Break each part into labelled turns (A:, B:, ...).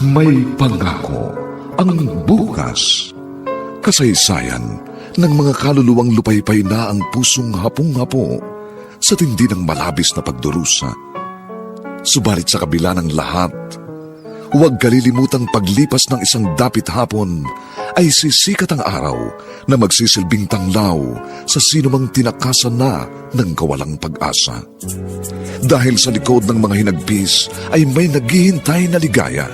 A: May pangako ang bukas. Kasaysayan ng mga kaluluwang lupaypay na ang pusong hapong-hapo sa tindi ng malabis na pagdurusa. Subalit sa kabila ng lahat, huwag kalilimutang paglipas ng isang dapit hapon ay sisikat ang araw na magsisilbing tanglaw sa sinumang tinakasan na ng kawalang pag-asa. Dahil sa likod ng mga hinagpis ay may naghihintay na ligaya.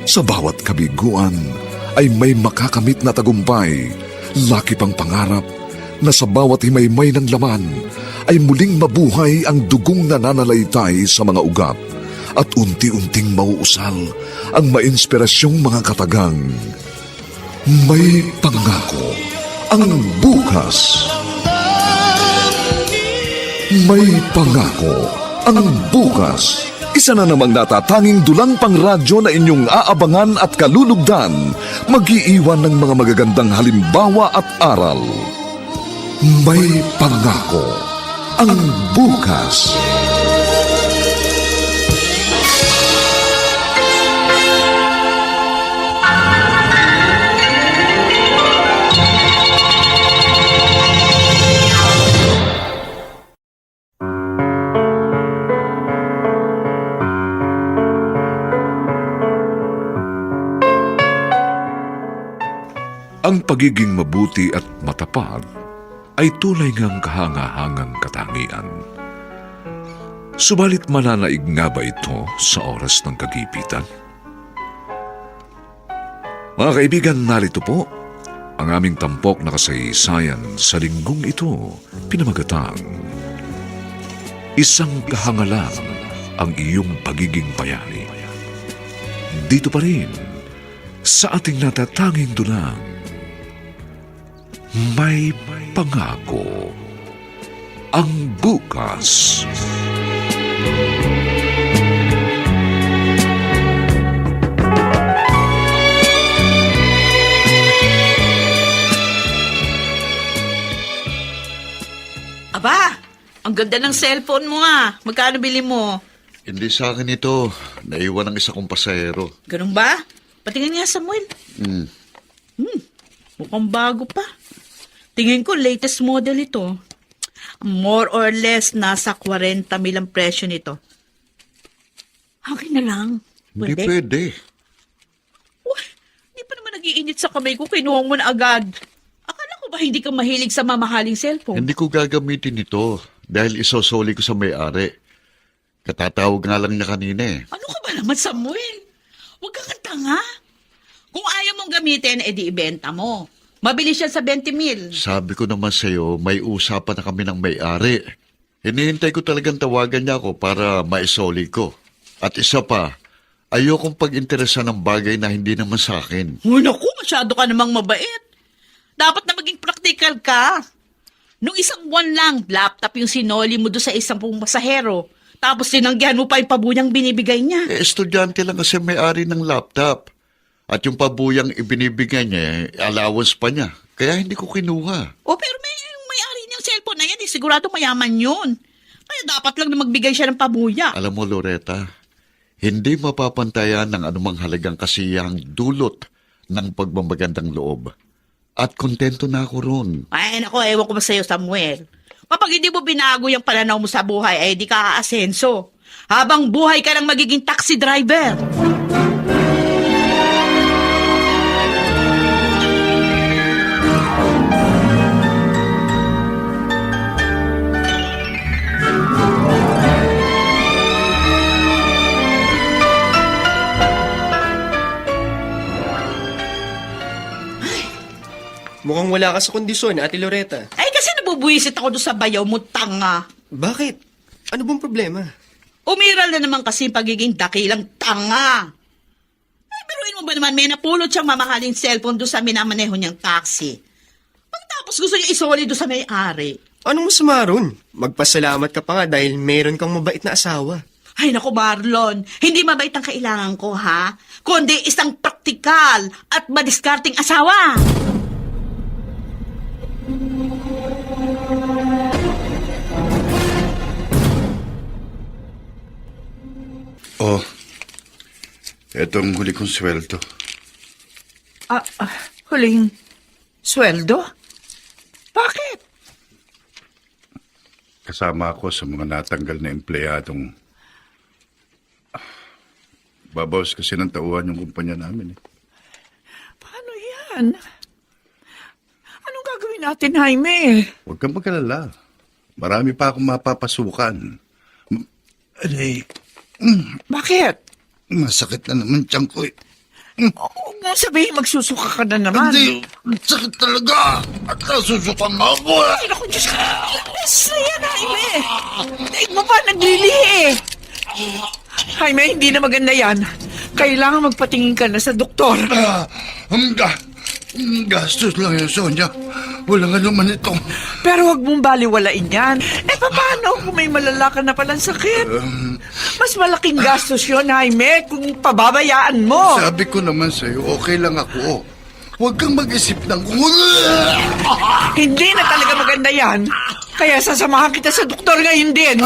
A: Sa bawat kabiguan ay may makakamit na tagumpay, laki pang pangarap na sa bawat himaymay ng laman ay muling mabuhay ang dugong nananalaytay sa mga ugat at unti-unting mauusal ang mainspirasyong mga katagang. May pangako ang bukas. May pangako ang bukas. Isa na namang natatanging dulang pangradyo na inyong aabangan at kalulugdan, mag-iiwan ng mga magagandang halimbawa at aral. May pangako ang bukas. Ang pagiging mabuti at matapad ay tunay ngang kahangahangang katangian. Subalit mananaig nga ba ito sa oras ng kagipitan? Mga kaibigan, narito po ang aming tampok na kasaysayan sa linggong ito, pinamagatang Isang Kahangalan ang iyong pagiging bayani. Dito pa rin sa ating natatanging dulang, may pangako ang bukas.
B: Aba, ang ganda ng cellphone mo ah. Magkano bili mo?
C: Hindi sa akin ito. Naiwan ng isa kong pasahero.
B: Ganun ba? Patingin nga, Samuel. Mukhang bago pa. Tingin ko latest model ito. More or less nasa 40 mil ang presyo nito. Akin na lang.
C: Hindi pwede.
B: Hindi pa naman nag-iinit sa kamay ko. Kinuha mo na agad. Akala ko ba hindi ka mahilig sa mamahaling cellphone?
C: Hindi ko gagamitin ito dahil isosoli ko sa may-ari. Katatawag nga lang niya kanina eh.
B: Ano ka ba naman, Samuel? Huwag kang tanga. Kung ayaw mong gamitin, edi ibenta mo. Mabilis yan sa 20 mil.
C: Sabi ko naman sa'yo, may usapan na kami ng may-ari. Hinihintay ko talagang tawagan niya ako para maisoli ko. At isa pa, ayokong pag-interesa ng bagay na hindi naman sa akin.
B: Oh, naku, masyado ka namang mabait. Dapat na maging practical ka. Nung isang buwan lang, laptop yung sinoli mo doon sa isang pasahero. Tapos tinanggihan mo pa yung pabuyang binibigay niya.
C: Estudyante lang kasi may-ari ng laptop. At yung pabuyang ibinibigay niya, allowance pa niya. Kaya hindi ko kinuha.
B: Oh, pero may-ari niyang cellphone na yan. Sigurado mayaman yun. Kaya dapat lang na magbigay siya ng pabuya.
C: Alam mo, Loretta, hindi mapapantayan ng anumang halagang kasiyang dulot ng pagmamagandang loob. At kontento na ako ron.
B: Ay, naku, ewan ko ba sa'yo, Samuel. Kapag hindi mo binago yung pananaw mo sa buhay, ay di ka aasenso. Habang buhay ka lang magiging taxi driver.
D: Mukhang wala ka sa kondisyon, Ate Loretta.
B: Ay, kasi nabubuisit ako doon sa bayaw mo, tanga.
D: Bakit? Ano bang problema?
B: Umiral na naman kasi pagiging dakilang tanga. Ay, biruin mo ba naman, may napulot siyang mamahaling cellphone doon sa minamaneho niyang taxi. Pagtapos gusto niya isoli doon sa may-ari.
D: Anong masama ron? Magpasalamat ka pa nga dahil meron kang mabait na asawa.
B: Ay, naku, Marlon, hindi mabait ang kailangan ko, ha? Kundi isang praktikal at madiskarting asawa.
C: Oh,
E: Etong huli kong sweldo.
F: Huling sweldo? Bakit?
E: Kasama ako sa mga natanggal na empleyadong babawas kasi ng tauhan yung kumpanya namin.
F: Paano yan? Anong gagawin natin, Jaime?
E: Huwag kang mag-alala. Marami pa akong mapapasukan. Aray,
F: Bakit?
E: masakit na naman tiyan ko eh.
F: Huwag mo sabihin magsusuka ka na naman.
E: Hindi, sakit talaga. At nasusukan nga ako eh.
F: Ay, naku, Diyos ka. Saya, Jaime. Daig mo pa, naglilihi eh. Jaime, hindi na maganda yan. Kailangan magpatingin ka na sa doktor.
E: Gastos lang yun, Sonia. Walang anuman ito.
F: Pero huwag mong baliwalain yan. Paano kung may malala ka na palang sakit? Mas malaking gastos yun, Jaime, kung pababayaan mo.
E: Sabi ko naman sa'yo, okay lang ako. Huwag kang mag-isip ng...
F: Hindi na talaga maganda yan. Kaya sasamahan kita sa doktor ngayon din.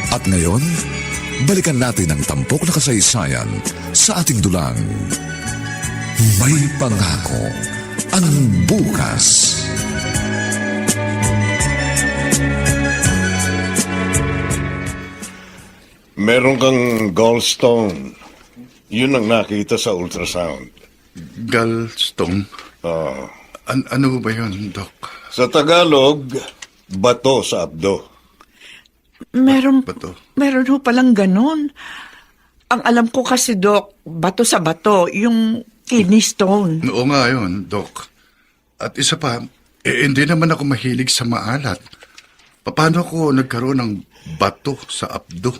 A: At ngayon, balikan natin ang tampok na kasaysayan sa ating dulang. May pangako ang bukas.
G: Meron kang gallstone. Yun ang nakita sa ultrasound.
E: Gallstone?
G: Ah.
E: Ano ba yun, Doc?
G: Sa Tagalog, bato sa abdo.
E: Bato.
F: Meron ho palang ganun. Ang alam ko kasi, Doc, bato sa bato, yung kidney stone.
E: Oo nga yun, Doc. At isa pa, hindi naman ako mahilig sa maalat. Paano ako nagkaroon ng bato sa abdo?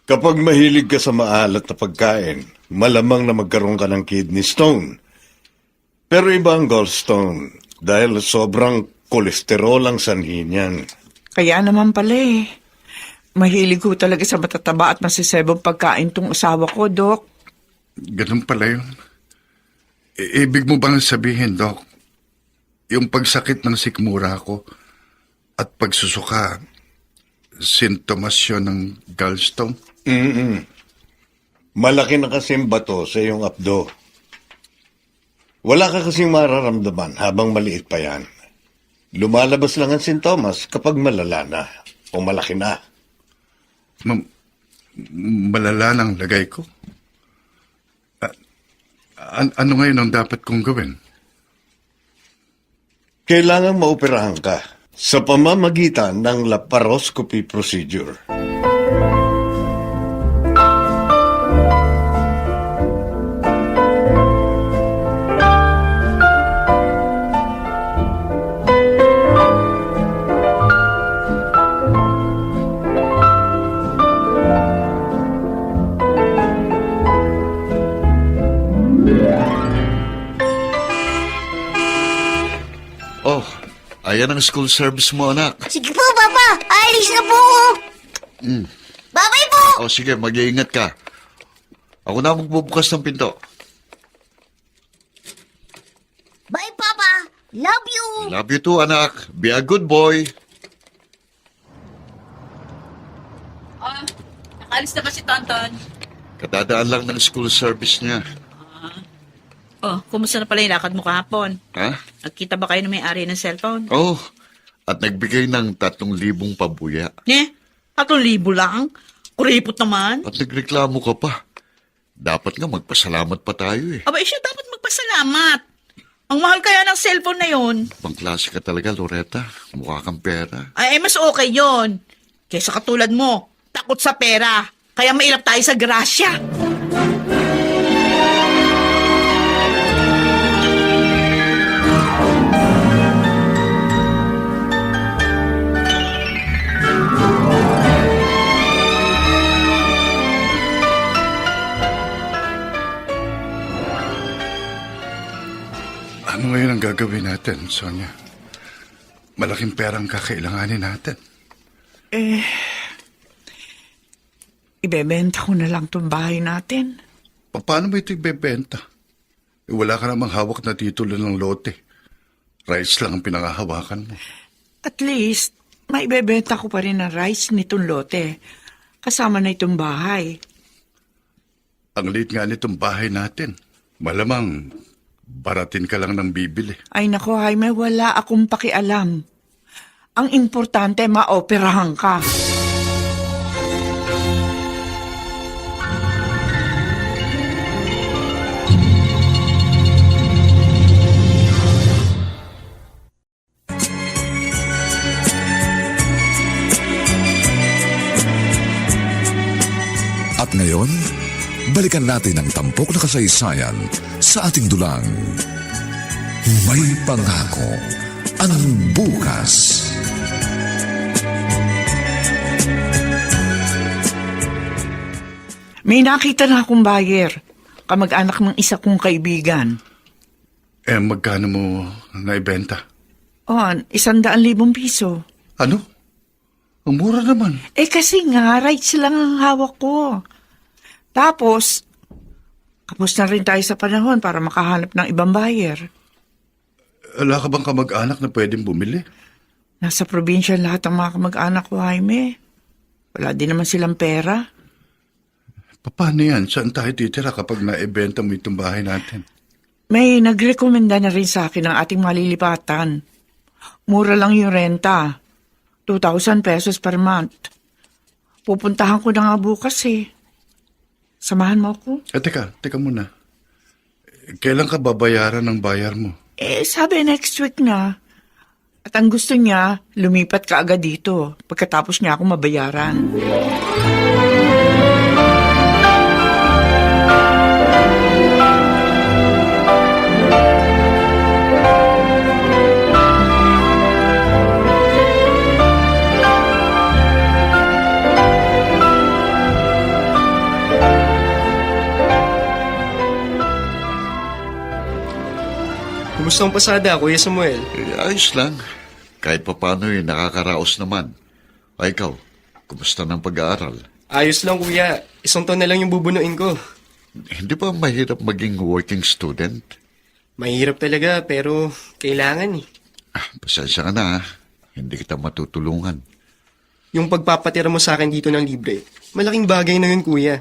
G: Kapag mahilig ka sa maalat na pagkain, malamang na magkaroon ka ng kidney stone. Pero iba ang gallstone dahil sobrang kolesterol ang sanhi niyan.
F: Kaya naman pala eh. Mahilig ko talaga sa matataba at masisebong pagkain tong asawa ko, Doc.
E: Ganun pala yun. Ibig mo bang sabihin, Doc, yung pagsakit ng sikmura ko at pagsusuka, sintomas yun ng gallstone?
G: Malaki na kasing bato sa iyong abdo. Wala ka kasing mararamdaman habang maliit pa yan. Lumalabas lang ang sintomas kapag malala na o malaki na.
E: Malala ng lagay ko? Ano ngayon ang dapat kong gawin?
G: Kailangang maoperahan ka sa pamamagitan ng laparoscopy procedure.
C: Oh, ayan ang school service mo, anak.
H: Sige po, Papa. Alis na po ako. Bye-bye po.
C: Oh, sige, mag-iingat ka. Ako na magbubukas ng pinto.
H: Bye, Papa. Love you.
C: Love you too, anak. Be a good boy.
B: Nakaalis na ba si Tonton?
C: Kadadaan lang ng school service niya.
B: Oh, kumusta na pala yung lakad mo kahapon?
C: Ha?
B: Nagkita ba kayo ng may-ari ng cellphone?
C: Oh, at nagbigay ng 3,000 pabuya.
B: 3,000 lang? Kuripot naman.
C: At nagreklamo ka pa. Dapat nga magpasalamat pa tayo eh.
B: Aba, siya dapat magpasalamat. Ang mahal kaya ng cellphone na yon.
C: Pangklase ka talaga, Loretta. Mukha kang pera.
B: Ay, mas okay yon. Kesa katulad mo, takot sa pera. Kaya mailap tayo sa grasya.
E: Ano ngayon ang gagawin natin, Sonia? Malaking perang kakailanganin natin.
F: ibebenta ko na lang tong bahay natin.
E: Paano mo ito ibebenta? Wala ka namang hawak na titulo ng lote. Rights lang ang pinangahawakan mo.
F: At least, maibebenta ko pa rin ang rights nitong lote. Kasama na itong bahay.
E: Ang liit nga nitong bahay natin. Malamang, baratin ka lang ng bibili.
F: Ay nako, Jaime, wala akong pakialam. Ang importante, maoperahan ka.
A: At ngayon, balikan natin ang tampok na kasaysayan sa ating dulang. May pangako ang bukas.
F: May nakita na akong buyer. Kamag-anak ng isa kong kaibigan.
E: Magkano mo naibenta?
F: O, 100,000 piso.
E: Ano? Ang mura naman.
F: Kasi nga, rights lang ang hawak ko. Tapos, kapos na rin tayo sa panahon para makahanap ng ibang buyer.
E: Wala ka bang kamag-anak na pwedeng bumili?
F: Nasa probinsya lahat ang mga kamag-anak ko, Jaime. Wala din naman silang pera.
E: Paano yan? Saan tayo titira kapag naibenta mo itong bahay natin?
F: May nagrekomenda na rin sa akin ng ating malilipatan. Mura lang yung renta. 2,000 pesos per month. Pupuntahan ko na nga bukas eh. Samahan mo ako?
E: Teka muna. Kailan ka babayaran ng bayar mo?
F: Sabi next week na. At ang gusto niya, lumipat ka agad dito pagkatapos niya ako mabayaran.
D: Kumusta ang pasada, Kuya Samuel?
C: Ayos lang. Kahit papano nakakaraos naman. Ay ikaw, kumusta ng pag-aaral?
D: Ayos lang, Kuya. Isang taon na lang yung bubunuin ko.
C: Hindi ba mahirap maging working student?
D: Mahirap talaga, pero kailangan eh.
C: Pasensya ka na. Hindi kita matutulungan.
D: Yung pagpapatira mo sa akin dito ng libre, malaking bagay na yun, Kuya.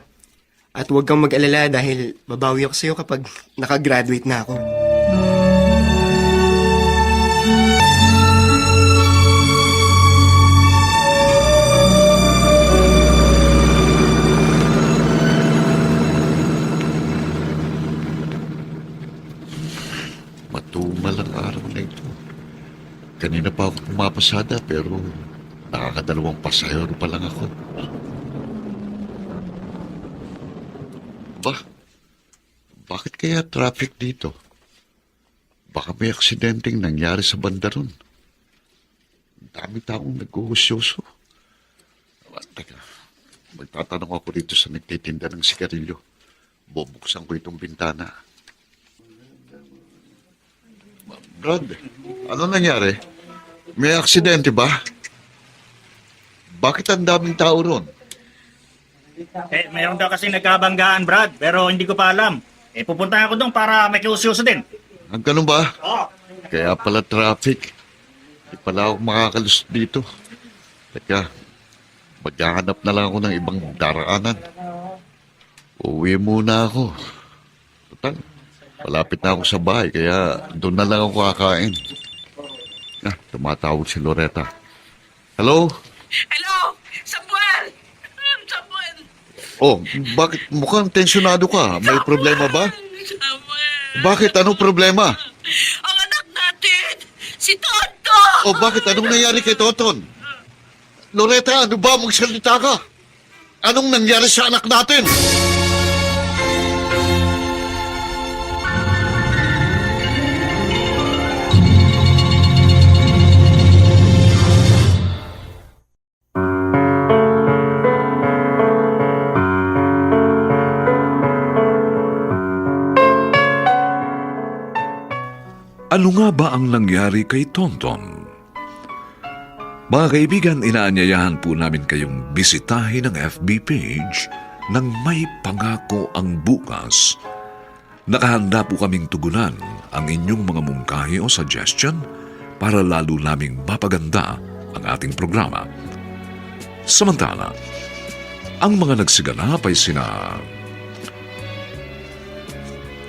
D: At huwag kang mag-alala dahil babawi ako sa'yo kapag nakagraduate na ako.
C: Matumal ang araw na ito. Kanina pa ako pumapasada pero nakakadalawang pasahero pa lang ako. Bakit kaya traffic dito? Baka may aksidenteng nangyari sa banda ron. Ang dami taong nag-uusyoso. Teka, magtatanong ako dito sa nagtitinda ng sigarilyo. Bubuksan ko itong bintana. Brad, ano nangyari? May aksidente ba? Bakit ang daming tao ron?
I: Mayroon daw kasi nagkabanggaan, Brad, pero hindi ko pa alam. Pupunta ako doon para makiusyoso din.
C: Ang ganun ba?
I: Oo.
C: Kaya pala traffic. Hindi pala ako makakalus dito. Teka, maghahanap na lang ako ng ibang daraanan. Uwi muna ako. Total, malapit na ako sa bahay, kaya doon na lang ako kakain. Tumatawag si Loretta. Hello?
F: Hello! Samuel! Samuel!
C: Oh, bakit mukhang tensyonado ka? May problema ba?
F: Samuel!
C: Bakit? Anong problema?
F: Ang anak natin! Si Tonto!
C: O bakit? Anong nangyari kay Toton? Loretta, ano ba? Magsalita ka. Anong nangyari sa anak natin?
A: Ano nga ba ang nangyari kay Tonton? Mga kaibigan, inaanyayahan po namin kayong bisitahin ang FB page ng May Pangako ang Bukas. Nakahanda po kaming tugunan ang inyong mga mungkahi o suggestion para lalo naming mapaganda ang ating programa. Samantala, ang mga nagsiganap ay sina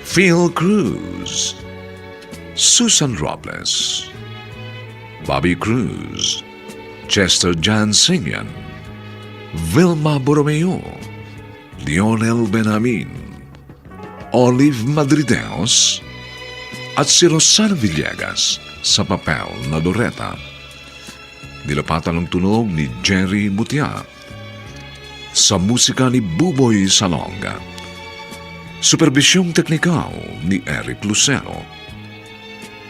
A: Phil Cruz, Susan Robles, Bobby Cruz, Chester Jansingyan, Vilma Borromeo, Lionel Benamin, Olive Madrideos, at si Rosana Villegas sa papel na Loretta. Nilapatan ng tunog ni Jerry Mutia. Sa musika ni Buboy Salonga. Superbisyong teknikal ni Eric Lucero.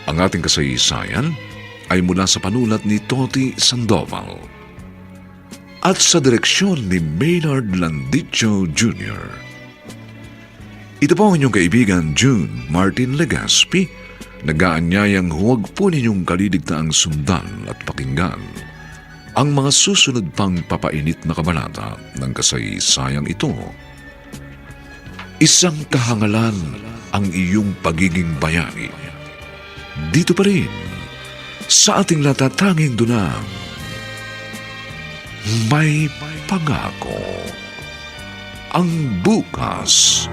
A: Ang ating kasaysayan ay mula sa panulat ni Toti Sandoval at sa direksyon ni Maynard Landicho Jr. Ito po ang inyong kaibigan June Martin Legaspi, nag-aanyayang huwag po ninyong kaliligtaang sundan at pakinggan ang mga susunod pang papainit na kabanata ng kasaysayang ito. Isang kahangalan ang iyong pagiging bayani. Dito pa rin, sa ating natatanging dunang, May Pangako ang Bukas.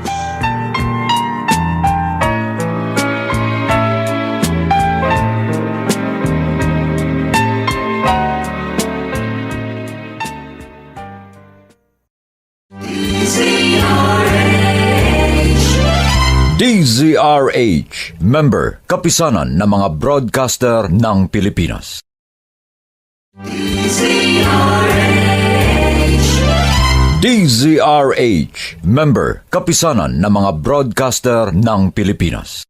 J: DZRH, member, kapisanan ng mga broadcaster ng Pilipinas. DZRH, member, kapisanan ng mga broadcaster ng Pilipinas.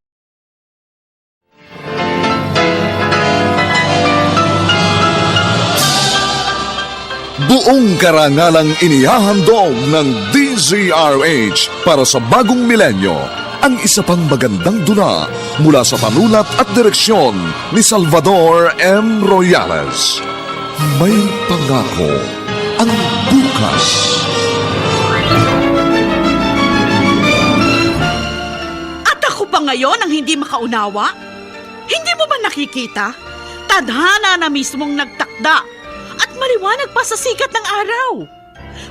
A: Buong karangalang inihahandog ng DZRH para sa bagong milenyo ang isa pang magandang dula mula sa panulat at direksyon ni Salvador M. Royales. May Pangako ang Bukas.
B: At ako ba ngayon ang hindi makaunawa? Hindi mo ba nakikita? Tadhana na mismong nagtakda at maliwanag pa sa sikat ng araw.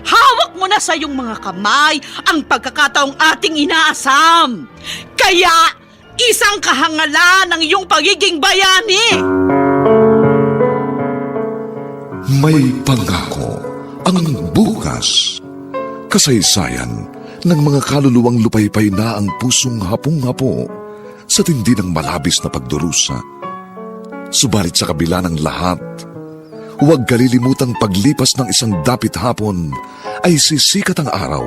B: Hawak mo na sa iyong mga kamay ang pagkakataong ating inaasam. Kaya, isang kahangalan ng iyong pagiging bayani.
A: May Pangako ang Bukas. Kasaysayan ng mga kaluluwang lupaypay na ang pusong hapong-hapo sa tindi ng malabis na pagdurusa. Subalit sa kabila ng lahat, huwag kalilimutang paglipas ng isang dapit hapon ay sisikat ang araw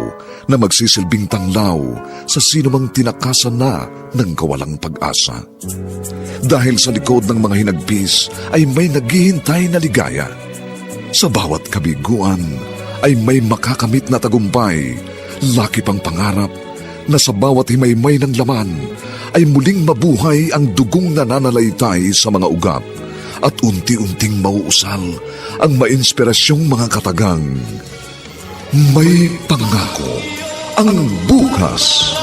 A: na magsisilbing tanglaw sa sinumang tinakasan na ng kawalang pag-asa. Dahil sa likod ng mga hinagpis ay may naghihintay na ligaya. Sa bawat kabiguan ay may makakamit na tagumpay, laki pang pangarap na sa bawat himaymay ng laman ay muling mabuhay ang dugong nananalaytay sa mga ugat at unti-unting mauusal ang mainspirasyong mga katagang. May Pangako ang Bukas.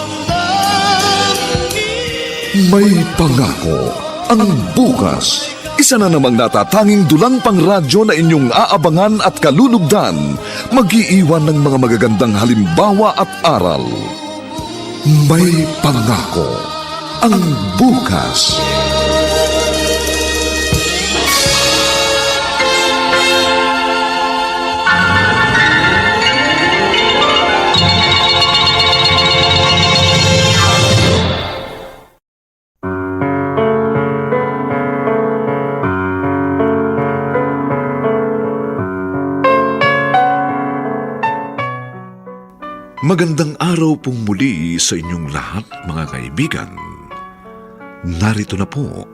A: May Pangako ang Bukas. Isa na namang natatanging dulang pangradyo na inyong aabangan at kalulugdan, mag-iiwan ng mga magagandang halimbawa at aral. May Pangako ang Bukas. Magandang araw pong muli sa inyong lahat, mga kaibigan. Narito na po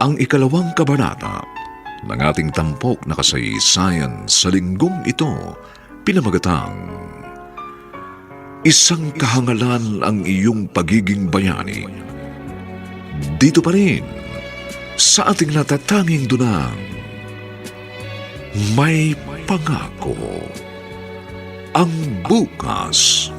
A: ang ikalawang kabanata ng ating tampok na kasaysayan sa linggong ito, pinamagatang Isang Kahangalan ang iyong pagiging bayani. Dito pa rin sa ating natatanging dunang May pangako ang bukas.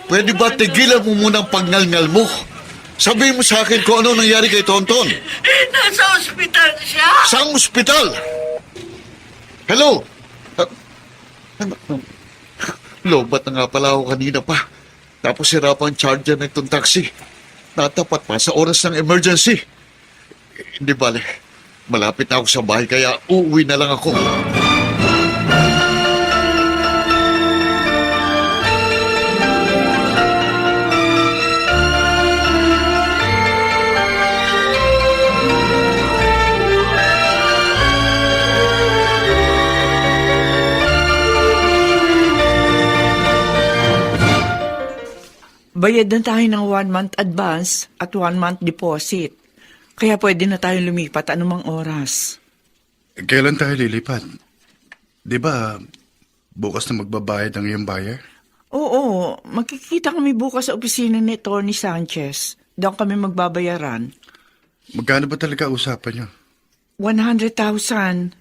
C: Pwede ba tigilan mo muna ang pagngalngal mo? Sabihin mo sa akin kung ano nangyari kay Tonton.
B: Nasa ospital siya.
C: Saan ospital? Hello? Lobat na nga pala ako kanina pa. Tapos sira pa ang charger na itong taxi. Natapat pa sa oras ng emergency. Hindi bale. Malapit na ako sa bahay kaya uuwi na lang ako.
F: Bayad na tayo ng 1-month advance at 1-month deposit. Kaya pwede na tayo lumipat anumang oras.
E: Kailan tayo lilipat? Di ba, bukas na magbabayad ang iyong buyer?
F: Oo, magkikita kami bukas sa opisina ni Tony Sanchez. Doon kami magbabayaran.
E: Magkano ba talaga usapan niyo?
F: 100,000.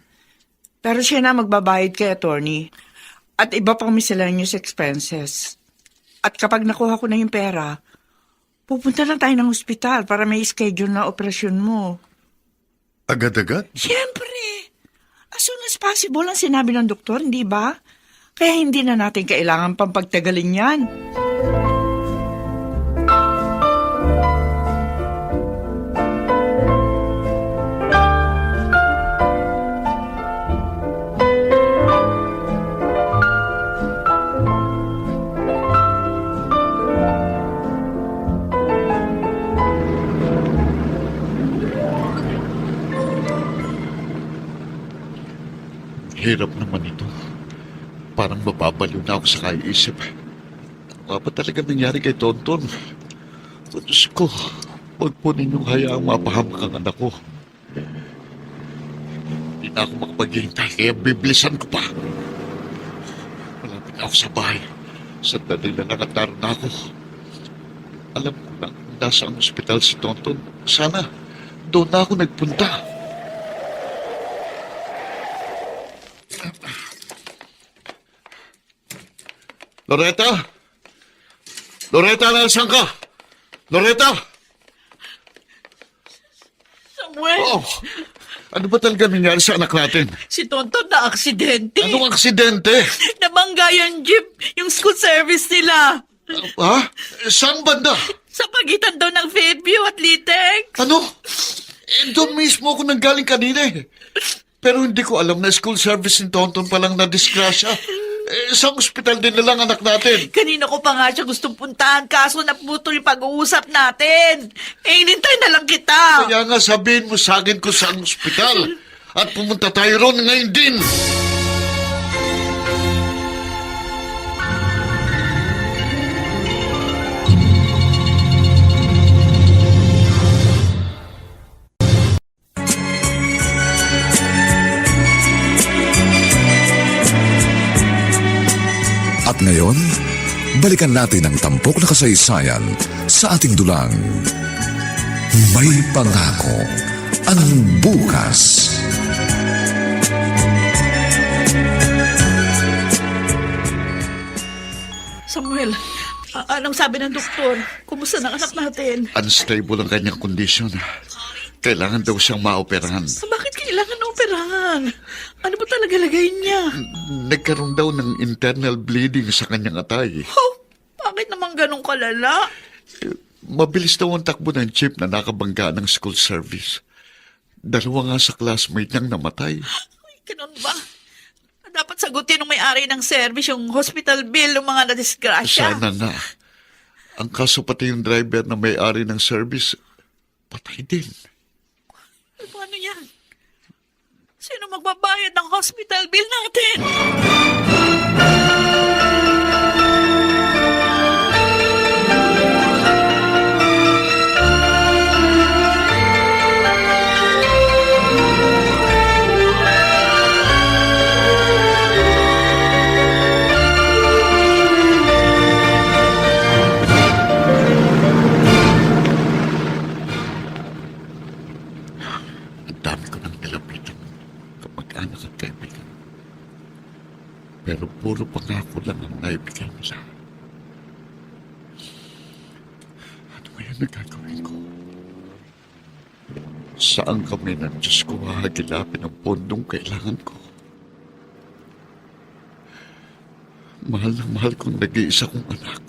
F: Pero siya na magbabayad kay attorney. At iba pang miscellaneous expenses. At kapag nakuha ko na yung pera, pupunta na tayo ng ospital para may schedule na operasyon mo.
E: Agad-agad?
F: Siyempre! As soon as possible ang sinabi ng doktor, hindi ba? Kaya hindi na natin kailangan pang pagtagalin yan.
C: Hirap naman ito. Parang mababaliw na ako sa kaiisip. Ano ba talaga nangyari kay Tonton? O Diyos ko, huwag po ninyong hayaang mapahamak ang anak ko. Hindi na ako makapaghihintay, kaya biblisan ko pa. Malapit na ako sa bahay. Sandali na lang at naroon na ako. Alam ko na kung nasa ang ospital si Tonton. Sana doon na ako nagpunta. Loretta? Loretta, nasaan ka? Loretta?
B: Samuel,
C: Oh, ano ba talaga nangyari sa anak natin?
B: si Tonton na aksidente.
C: Anong aksidente?
B: Nabangga yung jeep, yung school service nila.
C: Ha? Saan banda?
B: Sa pagitan daw ng Fairview at Litex.
C: Ano? Doon mismo ako nanggaling kanina eh. Pero hindi ko alam na school service ni Tonton palang na-disgrasya. Sa ospital din na lang anak natin.
B: Kanina ko pa nga siya gustong puntahan, kaso naputol yung pag-uusap natin. Inintay na lang kita.
C: Kaya nga sabihin mo sa akin kung saan ospital. At pumunta tayo ron ngayon din.
A: At ngayon, balikan natin ang tampok na kasaysayan sa ating dulang. May pangako ang bukas.
B: Samuel, anong sabi ng doktor? Kumusta ng anak natin?
C: Unstable ang kanyang kondisyon. Kailangan daw siyang maoperahan.
B: Bakit kailangan na operahan? Ano ba talaga lagay niya?
C: Nagkaroon daw ng internal bleeding sa kanyang atay.
B: Oh, bakit naman ganun kalala?
C: Mabilis daw ang takbo ng jeep na nakabangga ng school service. Dalawa nga sa classmate niyang namatay.
B: Ay, ganun ba? Dapat sagutin ng may-ari ng service yung hospital bill ng mga nadisgrasya.
C: Sana nga. Ang kaso pati yung driver na may-ari ng service, patay din.
B: Ay, paano yan? Sino magbabayad ng hospital bill natin?
C: puro pangako lang ang naibigay nila. Ano ngayon na gagawin ko? Saan kami ng Diyos ko hahagilapin ang pondong kailangan ko? Mahal na mahal kong nag-iisa kong anak.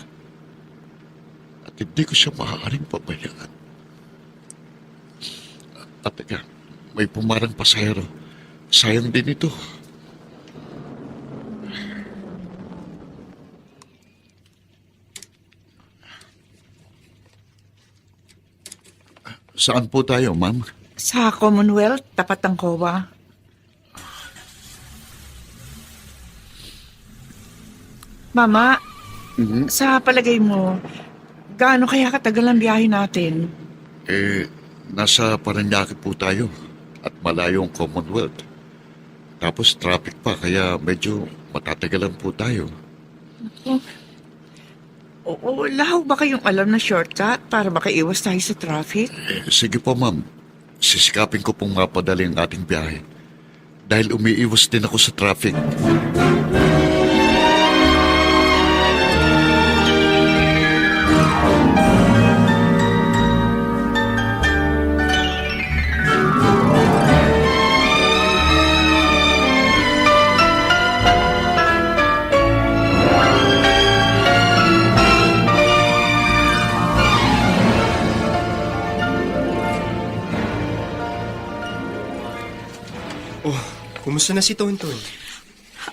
C: At hindi ko siya maaaring pabayaan. At teka, may pumarang pasahero. Sayang din ito. Saan po tayo, ma'am?
F: Sa Commonwealth, tapat ang COA. Mama, sa palagay mo, gaano kaya katagal ang biyahe natin?
C: Nasa Paranaque po tayo. At malayo ang Commonwealth. Tapos traffic pa, kaya medyo matatagalan po tayo.
F: Oo, lahaw ba kayong alam na shortcut para makaiwas tayo sa traffic?
C: Sige po, ma'am. Sisikapin ko pong mapadali ang ating biyahe. Dahil umiiwas din ako sa traffic.
D: Oh, kumusta na si Tonton?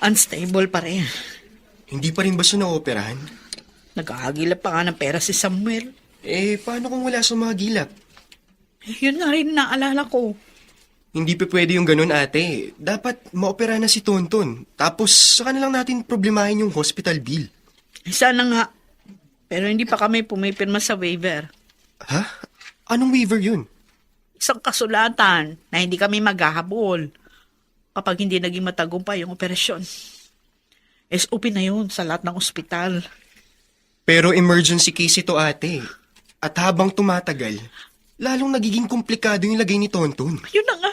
B: Unstable pa rin.
D: Hindi pa rin ba siya naoperahan?
B: Nag-aagila pa nga ng pera si Samuel.
D: Paano kung wala sa mga gilap?
B: Yun nga rin naalala ko.
D: Hindi pa pwede yung ganun, ate. Dapat maopera na si Tonton. Tapos, saka na lang natin problemahin yung hospital bill.
B: Sana nga. Pero hindi pa kami pumipirma sa waiver.
D: Ha? Anong waiver yun?
B: Isang kasulatan na hindi kami maghahabol kapag hindi naging matagumpay yung operasyon. SOP na yun sa lahat ng ospital.
D: Pero emergency case ito, ate. At habang tumatagal, lalong nagiging komplikado yung lagay ni Tonton.
B: Yun na nga.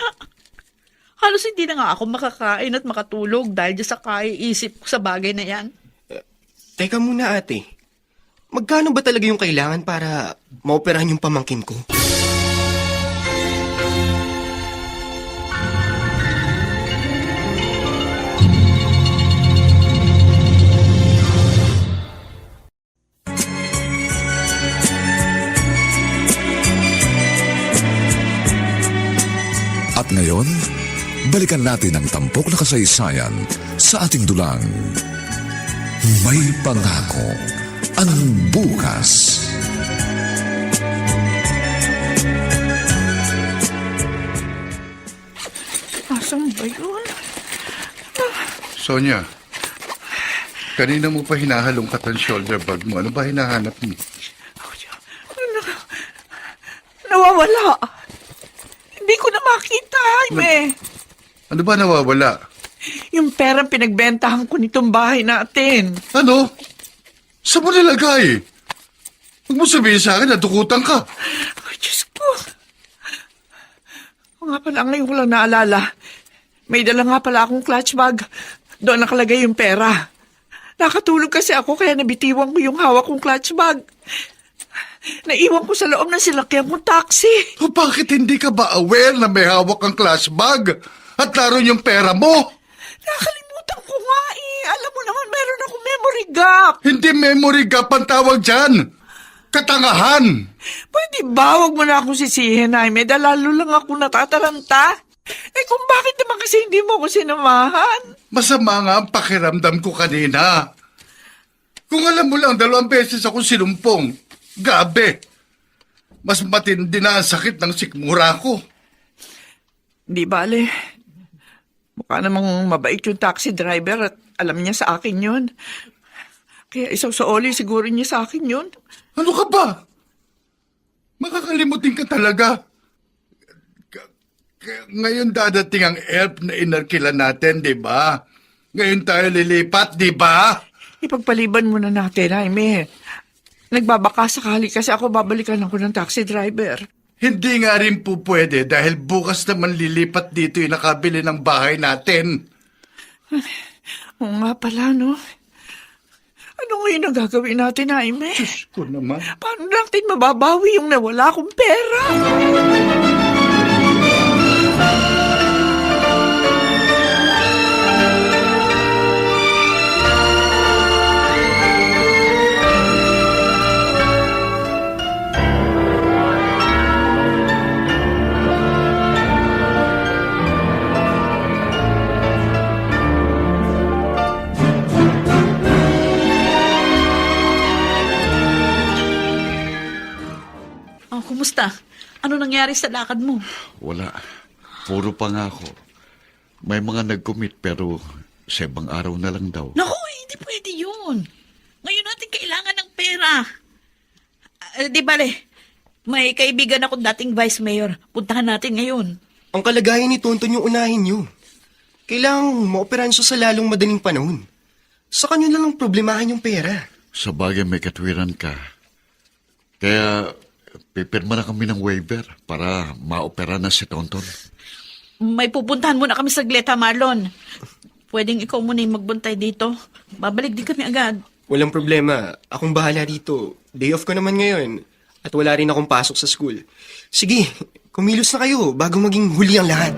B: Halos hindi na nga ako makakain at makatulog dahil dyan sa kaiisip ko sa bagay na yan.
D: Teka muna, ate. Magkano ba talaga yung kailangan para maoperahan yung pamangkin ko?
A: At ngayon, balikan natin ang tampok na kasaysayan sa ating dulang. May pangako ang bukas.
F: Asan ba yun?
E: Sonia, kanina mo pa hinahalongkat ang shoulder bag mo. Ano ba hinahanap mo?
F: Nawawala. Hindi ko na makita, Jaime.
E: Ano ba nawawala?
F: Yung perang pinagbentahan ko nitong bahay natin.
E: Ano? Saan mo nilagay? Huwag mo sabihin sa akin na dukutan ka.
F: Ay, Diyos ko. O nga pala, ngayon ko lang naalala. May dala nga pala akong clutch bag. Doon nakalagay yung pera. Nakatulog kasi ako kaya nabitiwan ko yung hawak kong clutch bag. Naiwan ko sa loob ng sinakyan kong taxi.
E: O bakit hindi ka ba aware na may hawak kang class bag? At naroon yung pera mo?
F: Nakalimutan ko nga eh. Alam mo naman, meron akong memory gap.
E: Hindi memory gap ang tawag dyan. Katangahan.
F: Pwede ba? Huwag mo na akong sisihin, Jaime. Dahil lalo lang ako natataranta. Kung bakit naman kasi hindi mo ako sinamahan?
E: Masama nga ang pakiramdam ko kanina. Kung alam mo lang, 2 beses akong sinumpong. Gabi. Mas matindi na ang sakit ng sikmura ko.
F: Di bale. Mukha namang mabait yung taxi driver at alam niya sa akin yun. Kaya isaw sa oli siguro niya sa akin yun.
E: Ano ka ba? Makakalimutin ka talaga. Ngayon dadating ang elf na inarkila natin, di ba? Ngayon tayo lilipat, di ba?
F: Ipagpaliban muna natin, Jaime. Nagbabaka sakali kasi ako babalikan ako ng taxi driver.
E: Hindi nga rin po pwede dahil bukas naman lilipat dito yung nakabili ng bahay natin.
F: Oo nga pala, no? Ano ngayon ang gagawin natin, Jaime?
E: Ko naman.
F: Paano natin mababawi yung nawala kong pera?
B: Oh, kumusta? Ano nangyari sa lakad mo?
C: Wala. Puro pangako. May mga nag-commit pero sa ibang araw na lang daw.
B: Naku, hindi pwede yun. Ngayon natin kailangan ng pera. Di bale, may kaibigan akong dating vice mayor. Puntahan natin ngayon.
D: Ang kalagayan ni Tonton yung unahin niyo. Kailangang maoperahan siya sa lalong madaling panahon. Sa kanya na lang problemahan yung pera.
C: Sa bagay may katwiran ka. Kaya pipirma na kami ng waiver para maopera na si Tonton.
B: May pupuntahan muna kami sa Gleta, Marlon. Pwedeng ikaw muna yung magbantay dito. Babalik din kami agad.
D: Walang problema. Akong bahala dito. Day off ko naman ngayon. At wala rin akong pasok sa school. Sige, kumilos na kayo bago maging huli ang lahat.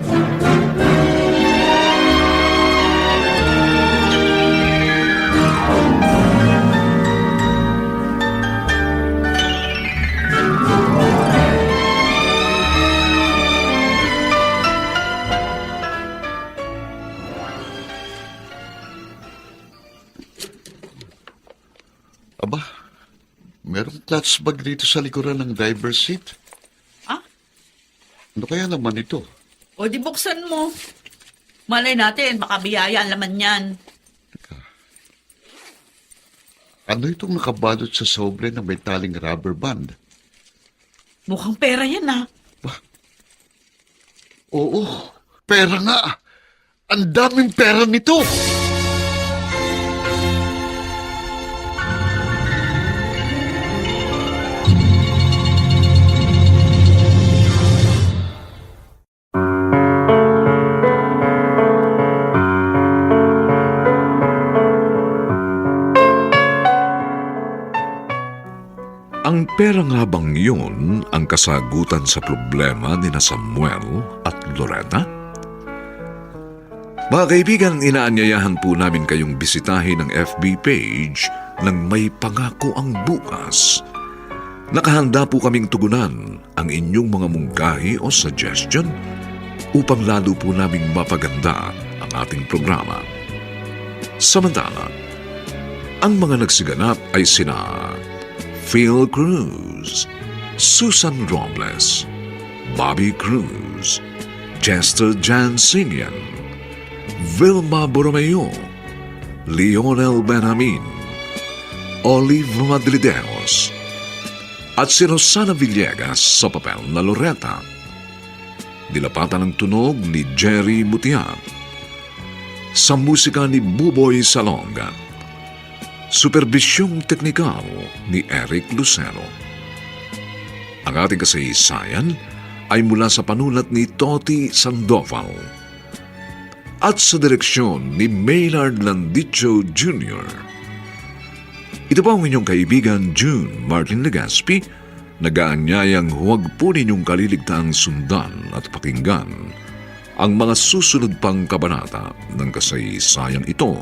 C: Aba, merong clutch bag dito sa likuran ng driver's seat.
B: Ah?
C: Ano kaya naman ito?
B: O di buksan mo. Malay natin, baka biyaya ang laman yan.
C: Ano itong nakabalot sa sobre na may taling rubber band?
B: Mukhang pera yan, ah.
C: Oo, pera nga. Ang daming pera nito.
A: Ang pera nga bang yun ang kasagutan sa problema ni na Samuel at Loretta? Mga kaibigan, inaanyayahan po namin kayong bisitahin ang FB page ng May Pangako ang Bukas. Nakahanda po kaming tugunan ang inyong mga mungkahi o suggestion upang lalo po naming mapaganda ang ating programa. Samantala, ang mga nagsiganap ay sina Phil Cruz, Susan Robles, Bobby Cruz, Chester Jansinian, Vilma Borromeo, Lionel Benjamin, Olive Madrideos, at si Rosana Villegas sa papel na Loretta. Dilapatan ng tunog ni Jerry Mutia. Sa musika ni Buboy Salonga. Superbisyong teknikal ni Eric Lucero. Ang ating kasaysayan ay mula sa panulat ni Toti Sandoval at sa direksyon ni Maynard Landicho Jr. Ito po ang inyong kaibigan June Martin Legaspi, nag-aanyayang huwag po ninyong kaliligtaang sundan at pakinggan ang mga susunod pang kabanata ng kasaysayan ito.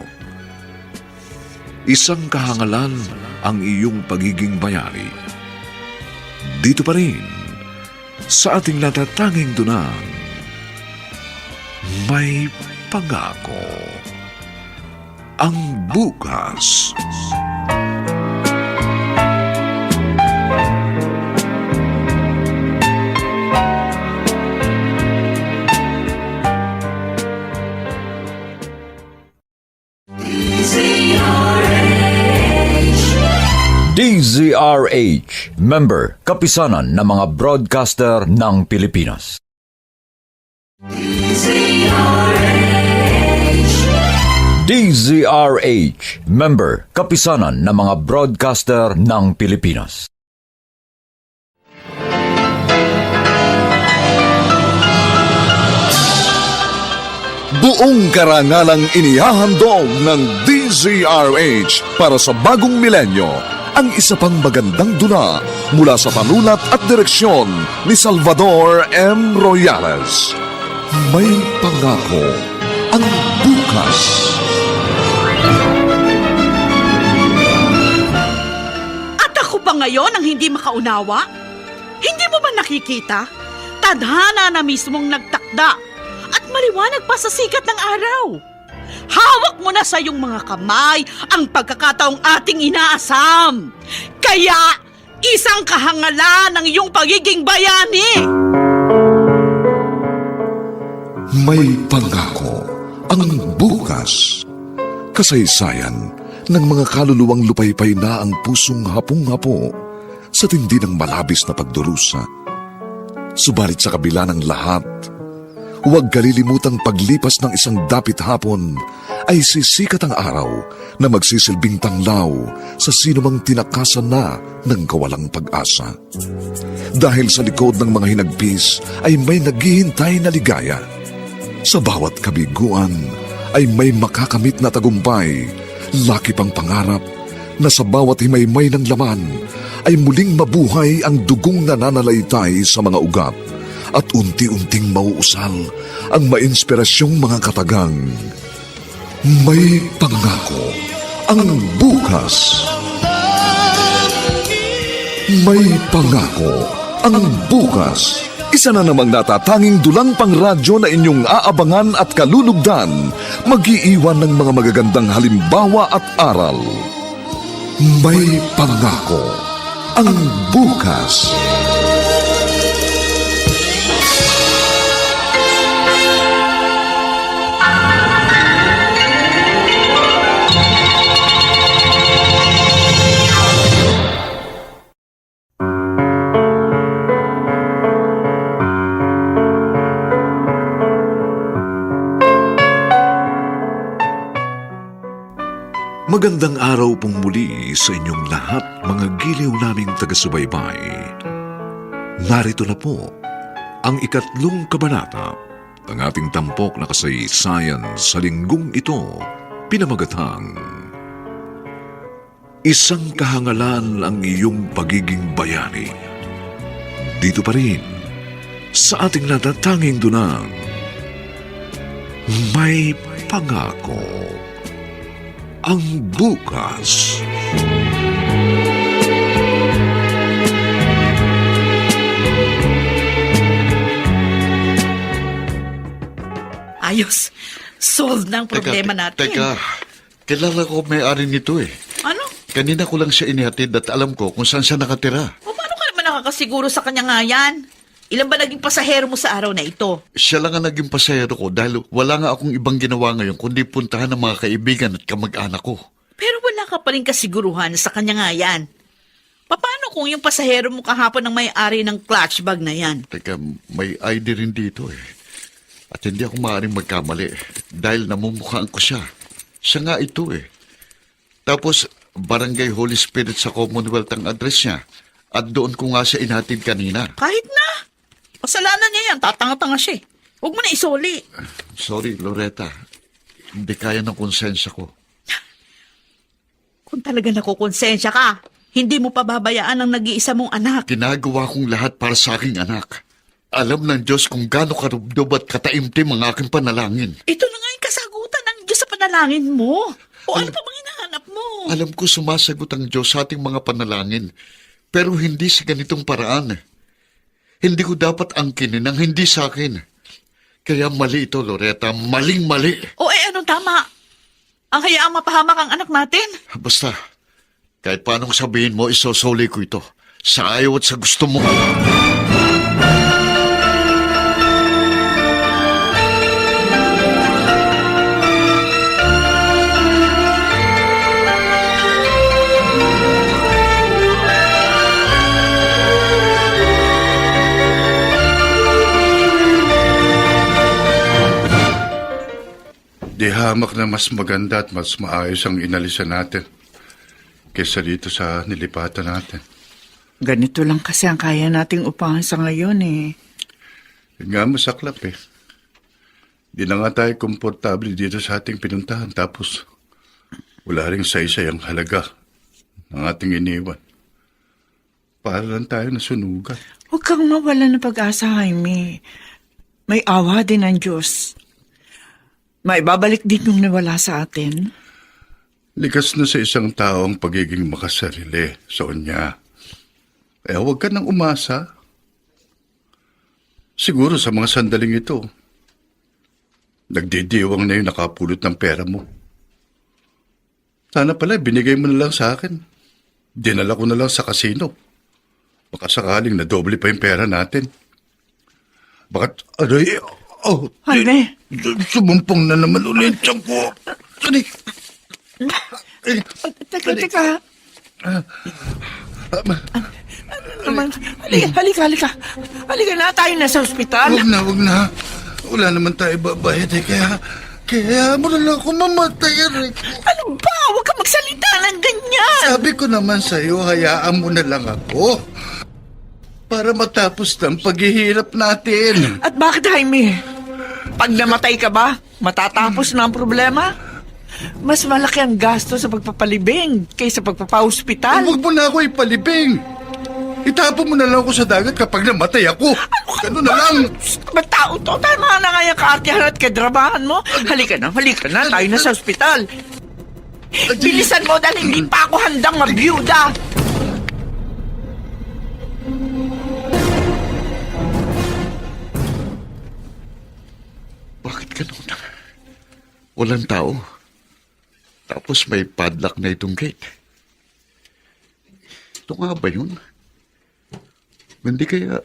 A: Isang kahangalan ang iyong pagiging bayani. Dito pa rin, sa ating natatanging dunang, May Pangako ang Bukas.
J: DZRH, member, kapisanan ng mga broadcaster ng Pilipinas. DZRH, member, kapisanan ng mga broadcaster ng Pilipinas.
A: buong karangalang inihahandog ng DZRH para sa bagong milenyo ang isa pang magandang dula mula sa panulat at direksyon ni Salvador M. Royales. May pangako ang bukas.
B: At ako ba ngayon ang hindi makaunawa? Hindi mo ba nakikita? Tadhana na mismong nagtakda at maliwanag pa sa sikat ng araw. Hawak mo na sa iyong mga kamay ang pagkakataong ating inaasam. Kaya, isang kahangalan ng iyong pagiging bayani.
A: May pangako ang bukas. Kasaysayan ng mga kaluluwang lupaypay na ang pusong hapong-hapo sa tindi ng malabis na pagdurusa. Subalit sa kabila ng lahat, huwag kalilimutang paglipas ng isang dapit hapon ay sisikat ang araw na magsisilbing tanglaw sa sinumang tinakasan na ng kawalang pag-asa. Dahil sa likod ng mga hinagpis ay may naghihintay na ligaya. Sa bawat kabiguan ay may makakamit na tagumpay, laki pang pangarap na sa bawat himaymay ng laman ay muling mabuhay ang dugong nananalaytay sa mga ugat at unti-unting mauusal ang mainspirasyong mga katagang. May pangako ang bukas. May pangako ang bukas. Isa na namang natatanging dulang pangradyo na inyong aabangan at kalulugdan, mag-iiwan ng mga magagandang halimbawa at aral. May pangako ang bukas. Magandang araw pong muli sa inyong lahat, mga giliw naming taga-subaybay. Narito na po ang 3 kabanata ng ating tampok na kasaysayan sa linggong ito, pinamagathang Isang kahangalan ang iyong pagiging bayani. Dito pa rin sa ating natatanging dunang May Pangako ang bukas.
B: Ayos, solve na ang problema natin.
C: Teka, kilala ko may-ari nito eh.
B: Ano?
C: Kanina ko lang siya inihatid at alam ko kung saan siya nakatira.
B: O paano ka naman nakakasiguro sa kanya nga yan? Ilan ba naging pasahero mo sa araw na ito?
C: Siya lang ang naging pasahero ko dahil wala nga akong ibang ginawa ngayon kundi puntahan ng mga kaibigan at kamag-anak ko.
B: Pero wala ka pa rin kasiguruhan sa kanya nga yan. Paano kung yung pasahero mo kahapon ang may-ari ng clutch bag na yan?
C: Teka, may ID rin dito eh. At hindi ako maaaring magkamali dahil namumukhaan ko siya. Siya nga ito eh. Tapos, Barangay Holy Spirit sa Commonwealth ang address niya. At doon ko nga siya inhatid kanina.
B: Kahit na. Kasalanan niya yan. Tatanga-tanga siya. Huwag mo na isoli.
C: Sorry, Loretta. Hindi kaya ng konsensya ko.
B: Kung talaga nakukonsensya ka, hindi mo pababayaan ang nag-iisa mong anak.
C: Ginagawa kong lahat para sa aking anak. Alam ng Diyos kung gaano karubdob at kataimtim ang aking panalangin.
B: Ito na nga yung kasagutan ng Diyos sa panalangin mo. O ano pa bang hinahanap mo?
C: Alam ko sumasagot ang Diyos sa ating mga panalangin. Pero hindi sa ganitong paraan. Hindi ko dapat angkinin ang hindi sa akin. Kaya mali ito, Loretta. Maling-mali.
B: O anong tama? Ang hayaang mapahamak ang anak natin?
C: Basta, kahit paanong sabihin mo, isosoli ko ito. Sa ayaw at sa gusto mo.
E: Di hamak na mas maganda at mas maayos ang inalisan natin kaysa dito sa nilipatan natin.
F: Ganito lang kasi ang kaya nating upahan sa ngayon eh.
E: Yun nga masaklap eh. Di na nga tayo komportable dito sa ating pinuntahan tapos wala rin saysay ang halaga ng ating iniwan. Para lang tayo nasunugan.
F: Huwag kang mawala ng pag-asa, Jaime. May awa din ng Diyos. May babalik din yung nawala sa atin.
E: Likas na sa isang tao ang pagiging makasarili, Sonia. Eh, huwag ka nang umasa. Siguro sa mga sandaling ito, nagdidiwang na yung nakapulot ng pera mo. Sana pala, binigay mo na lang sa akin. Dinala ko na lang sa kasino. Baka sakaling na doble pa yung pera natin. Bakit, aray, oh,
F: Jaime!
E: sumumpong na naman ulit siyang ko. Sorry.
F: Teka. Naman, halika. Halika na, tayo na sa ospital.
E: Huwag na. Wala naman tayo babayad eh. Kaya mo na lang ako mamatay, Rick.
F: Ano ba? Huwag kang magsalita ng ganyan.
E: Sabi ko naman sa'yo, hayaan mo na lang ako. Para matapos ng paghihirap natin.
F: At bakit, Jaime? Pag namatay ka ba, matatapos na ang problema? Mas malaki ang gasto sa pagpapalibing kaysa pagpapahospital.
E: Huwag mo na ako ipalibing. Itapon mo na lang ako sa dagat kapag namatay ako. Ganun na lang.
F: Ba't tao to? Tama na nga yung kaartihan at kadrabahan mo. Halika na. Tayo na sa ospital. Bilisan mo dahil hindi pa ako handang mabiyuda.
C: Bakit ganun? Walang tao. Tapos may padlock na itong gate. Ito nga ba yun? Hindi kaya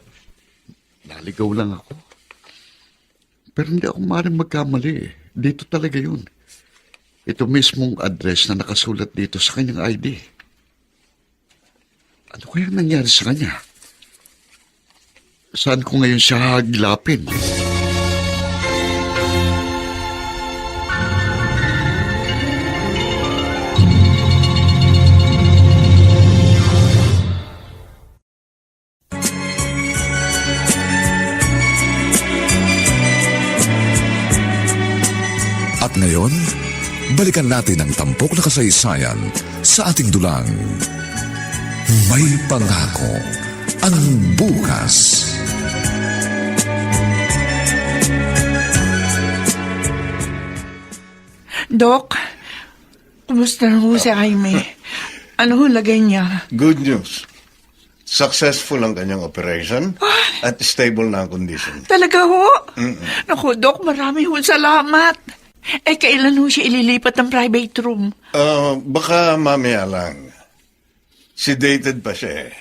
C: naligaw lang ako. Pero hindi ako maaaring magkamali eh. Dito talaga yun. Ito mismong address na nakasulat dito sa kanyang ID. Ano kaya nangyari sa kanya? Saan ko ngayon siya hagilapin?
A: At ngayon, balikan natin ang tampok na kasaysayan sa ating dulang. May pangako ang bukas.
F: Dok, kumusta na ho si Jaime? Ano ho lagay niya?
G: Good news. Successful ang kanyang operation at stable na ang condition.
F: Talaga ho? Naku, Dok, marami ho salamat. Kailan ho siya ililipat ng private room?
G: Baka mamaya lang. Sedated pa siya eh.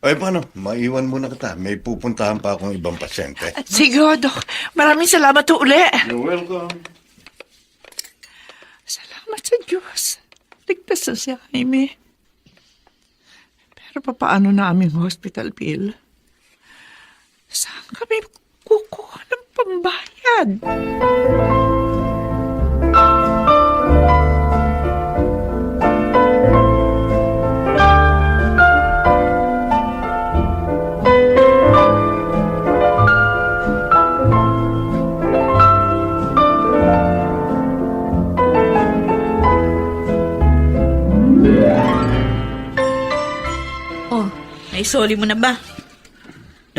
G: Ay, paano? Maiwan muna kita. May pupuntahan pa akong ibang pasyente.
F: Sige ho, Dok. Maraming salamat ho uli.
G: You're welcome.
F: Salamat sa Diyos. Ligtas na si Jaime. Pero papaano na aming hospital bill? Saan kami kukuha ng pambayad?
B: Oh, naisoli mo na ba?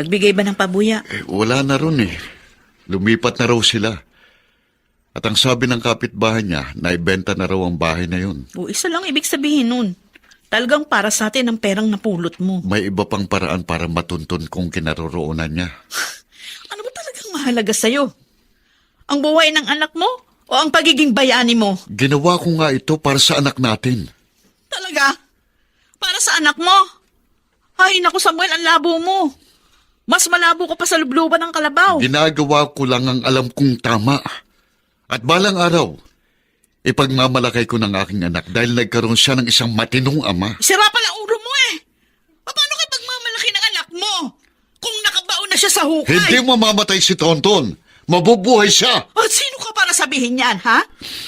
B: Nagbigay ba ng pabuya?
C: Wala na ron eh. Lumipat na raw sila. At ang sabi ng kapitbahay niya, naibenta na raw ang bahay na yun.
B: O, isa lang ibig sabihin nun. Talagang para sa atin ang perang napulot mo.
C: May iba pang paraan para matuntun kung kinaroroonan niya.
B: Ano ba talagang mahalaga sa'yo? Ang buhay ng anak mo o ang pagiging bayani mo?
C: Ginawa ko nga ito para sa anak natin.
B: Talaga? Para sa anak mo? Ay, naku Samuel, ang labo mo. Mas malabo ka pa sa lubluban ng kalabaw.
C: Ginagawa ko lang ang alam kong tama. At balang araw, ipagmamalakay ko ng aking anak dahil nagkaroon siya ng isang matinong ama.
B: Sira pala ulo mo eh. Paano kayo pagmamalaki ng anak mo? Kung nakabaon na siya sa hukay.
C: Hindi mamamatay si Tonton. Mabubuhay siya.
B: At sino ka para sabihin yan, ha?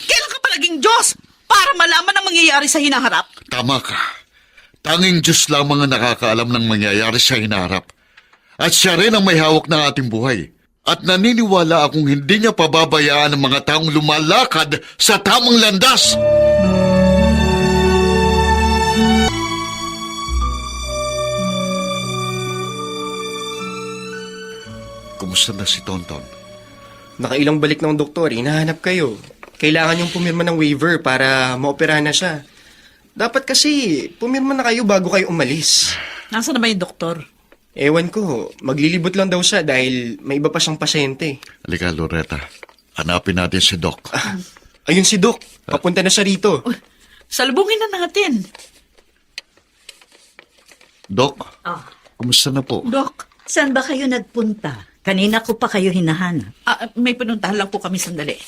B: Kailan ka pa naging Diyos para malaman ang mangyayari sa hinaharap?
C: Tama ka. Tanging Diyos lamang ang nakakaalam ng mangyayari sa hinaharap. At siya rin ang may hawak ng ating buhay. At naniniwala akong hindi niya pababayaan ang mga taong lumalakad sa tamang landas. Kumusta na si Tonton?
D: Nakailang balik ng doktor, hinahanap kayo. Kailangan yung pumirma ng waiver para maoperahan na siya. Dapat kasi pumirma na kayo bago kayo umalis.
B: Nasaan na ba yung doktor?
D: Ewan ko, maglilibot lang daw siya dahil may iba pa siyang pasyente.
C: Halika, Loretta. Hanapin natin si Doc.
D: Ayun si Doc, papunta na siya rito.
B: Salubungin na natin.
C: Doc, kumusta na po?
B: Dok,
K: Saan ba kayo nagpunta? Kanina ko pa kayo hinahanap.
B: may pinuntahan lang po kami sandali.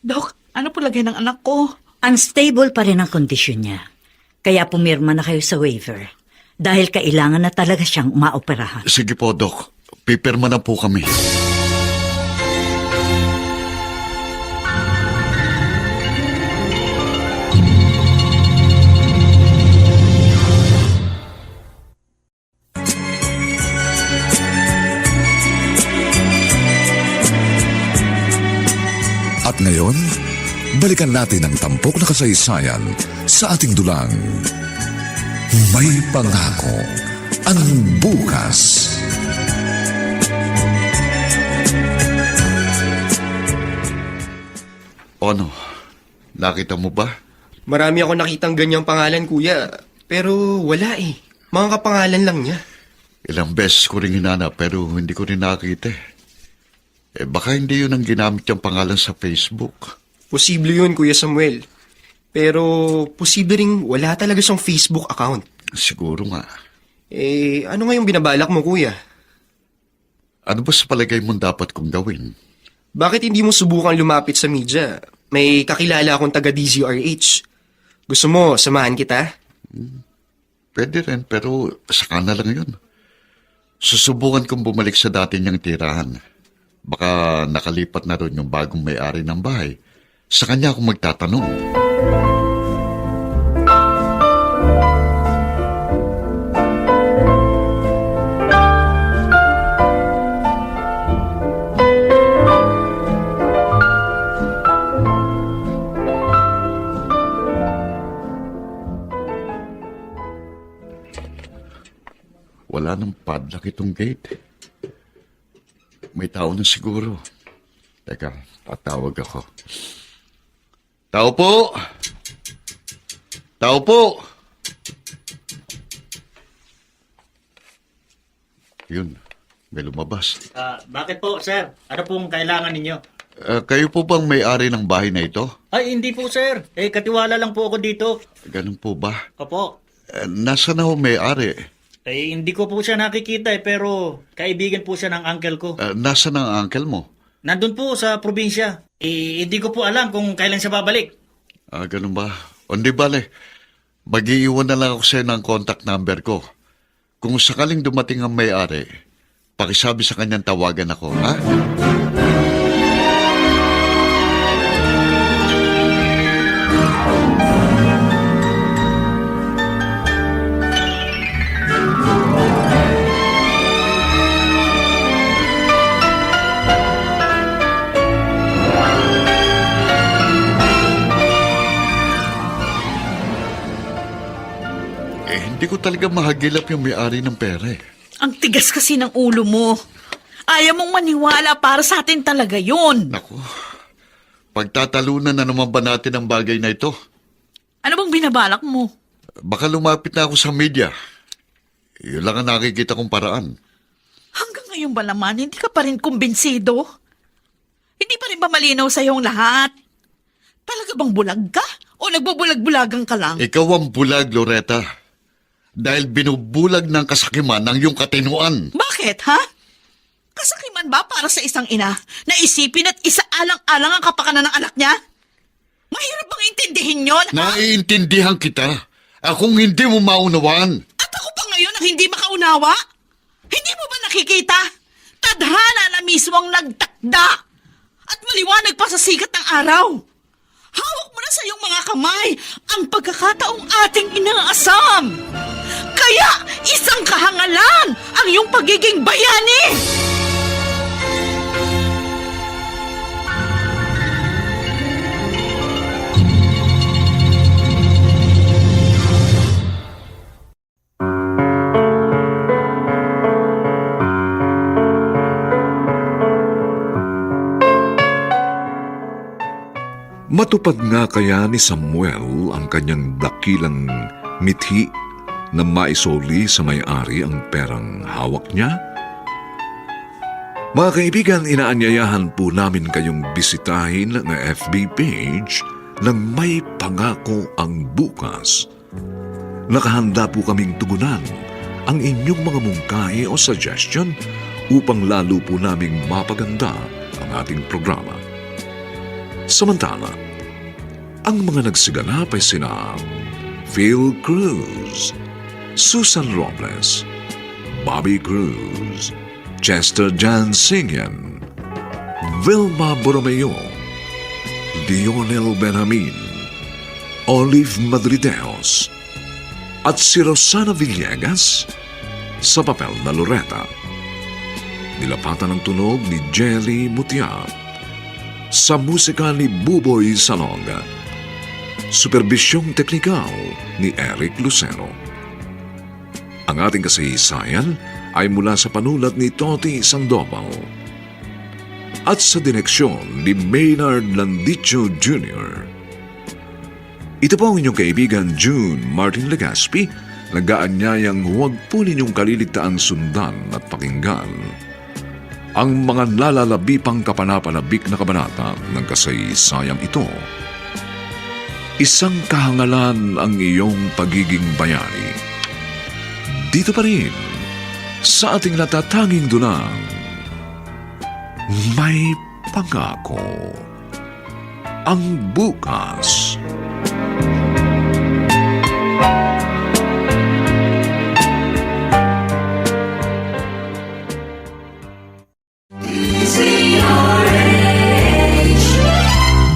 B: Dok, ano po lagay ng anak ko?
K: Unstable pa rin ang kondisyon niya. Kaya pumirma na kayo sa waiver. Dahil kailangan na talaga siyang maoperahan.
C: Sige po, Doc. Pipirma na po kami.
A: At ngayon, balikan natin ang tampok na kasaysayan sa ating dulang. May pangako ang bukas.
C: Ano? Nakita mo ba?
D: Marami ako nakitang ganyang pangalan, kuya. Pero wala eh. Mga kapangalan lang niya.
C: Ilang beses ko rin hinanap pero hindi ko rin nakita eh. Baka hindi yun ang ginamit yung pangalan sa Facebook.
D: Posible yun, Kuya Samuel. Pero posible ring wala talaga siyang Facebook account.
C: Siguro nga.
D: Ano nga yung binabalak mo, kuya?
C: Ano ba sa palagay mo dapat kong gawin?
D: Bakit hindi mo subukan lumapit sa media? May kakilala akong taga DZRH. Gusto mo, samahan kita?
C: Pwede rin pero saka na lang yun. Susubukan kong bumalik sa dati niyang tirahan. Baka nakalipat na rin yung bagong may-ari ng bahay. Sa kanya ako magtatanong. Wala nang padlock itong gate. May tao na siguro. Teka, tatawag ako. Tao po! Tao po! Yun, may lumabas.
I: Bakit po, sir? Ano pong kailangan ninyo?
C: Kayo po bang may-ari ng bahay na ito?
I: Ay, hindi po, sir. Katiwala lang po ako dito.
C: Ganun po ba?
I: Opo.
C: Nasa na ho may-ari?
I: Hindi ko po siya nakikita pero kaibigan po siya ng uncle ko.
C: Nasa ng uncle mo?
I: Nandun po sa probinsya. Hindi ko po alam kung kailan siya babalik.
C: Ganun ba? O di bale, mag-iiwan na lang ako sa'yo ng contact number ko. Kung sakaling dumating ang may-ari, pakisabi sa kanyang tawagan ako, ha? Hindi ko talaga mahagilap yung may-ari ng pera eh.
B: Ang tigas kasi ng ulo mo. Ayaw mong maniwala para sa atin talaga yun.
C: Naku, pagtatalunan na naman ba natin ang bagay na ito?
B: Ano bang binabalak mo?
C: Baka lumapit na ako sa media. Yun lang ang nakikita kong paraan.
B: Hanggang ngayon ba naman, hindi ka pa rin kumbinsido? Hindi pa rin ba malinaw sa iyong lahat? Talaga bang bulag ka? O nagbubulag-bulagan ka lang?
C: Ikaw ang bulag, Loretta. Dahil binubulag ng kasakiman ng iyong katinuan.
B: Bakit, ha? Kasakiman ba para sa isang ina na isipin at isaalang-alang ang kapakanan ng anak niya? Mahirap bang intindihin yon, ha?
C: Naiintindihan kita. Akong hindi mo maunawaan.
B: At ako pa ngayon ang hindi makaunawa? Hindi mo ba nakikita? Tadhana na mismo ang nagtakda. At maliwanag pa sa sikat ng araw. Hawak mo na sa iyong mga kamay ang pagkakataong ating inaasam. Kaya isang kahangalan ang iyong pagiging bayani.
A: Matupad nga kaya ni Samuel ang kanyang dakilang mithi na maisoli sa may-ari ang perang hawak niya? Mga kaibigan, inaanyayahan po namin kayong bisitahin na FB page ng May Pangako ang Bukas. Nakahanda po kaming tugunan ang inyong mga mungkahi o suggestion upang lalo po naming mapaganda ang ating programa. Samantala, ang mga nagsiganap ay sina Phil Cruz, Susan Robles, Bobby Cruz, Chester Jan Singyan, Vilma Borromeo, Dionel Benjamin, Olive Madrideos, at si Rosana Villegas sa papel na Loretta. Nilapatan ng tunog ni Jelly Mutia, sa musika ni Buboy Salonga, superbisyong teknikal ni Eric Lucero. Ang ating kasaysayan ay mula sa panulat ni Toti Sandoval at sa direksyon ni Maynard Landicho Jr. Ito po ang inyong kaibigan June Martin Legaspi, nag-aanyayang huwag po ninyong kaliligtaang sundan at pakinggan ang mga nalalabipang kapanapanabik na kabanata ng kasaysayang ito. Isang kahangalan ang iyong pagiging bayani. Dito pa rin, sa ating natatanging dunang, May Pangako ang Bukas.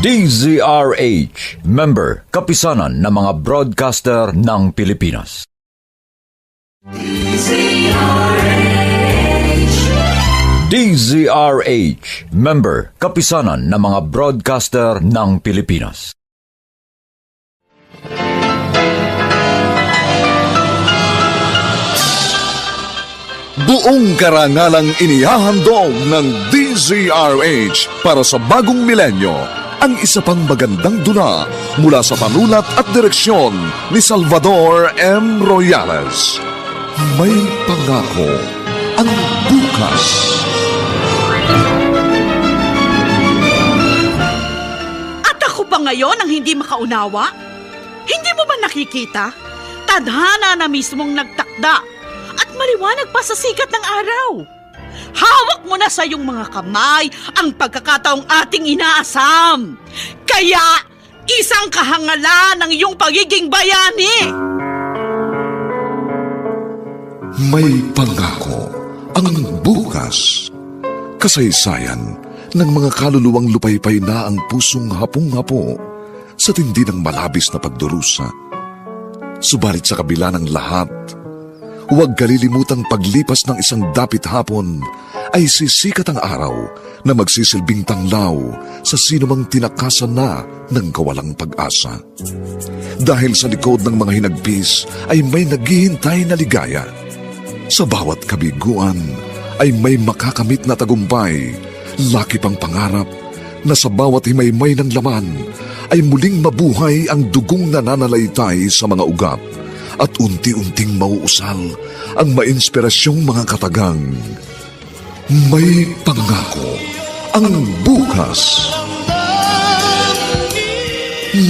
J: DZRH, member, kapisanan ng mga broadcaster ng Pilipinas. DZRH, member, kapisanan ng mga broadcaster ng Pilipinas.
A: Buong karangalang inihahandog ng DZRH para sa bagong milenyo ang isa pang magandang dula mula sa panulat at direksyon ni Salvador M. Royales. May Pangako ang Bukas.
B: At ako ba ngayon ang hindi makaunawa? Hindi mo ba nakikita? Tadhana na mismong nagtakda at maliwanag pa sa sikat ng araw. Hawak mo na sa iyong mga kamay ang pagkakataong ating inaasam. Kaya, isang kahangalan ng iyong pagiging bayani.
A: May Pangako ang Bukas. Kasaysayan ng mga kaluluwang lupaypay na ang pusong hapong-hapo sa tindi ng malabis na pagdurusa. Subalit sa kabila ng lahat, huwag kalilimutang paglipas ng isang dapit hapon ay sisikat ang araw na magsisilbing tanglaw sa sinumang tinakasan na ng kawalang pag-asa. Dahil sa likod ng mga hinagpis ay may naghihintay na ligaya. Sa bawat kabiguan ay may makakamit na tagumpay, laki pang pangarap na sa bawat himaymay ng laman ay muling mabuhay ang dugong nananalaytay sa mga ugat at unti-unting mauusal ang mainspirasyong mga katagang. May Pangako ang Bukas.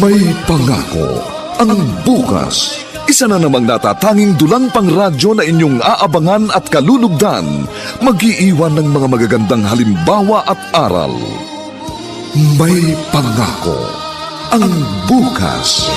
A: May Pangako ang Bukas. Isa na namang natatanging dulang pangradyo na inyong aabangan at kalulugdan, mag-iiwan ng mga magagandang halimbawa at aral. May Pangako ang Bukas.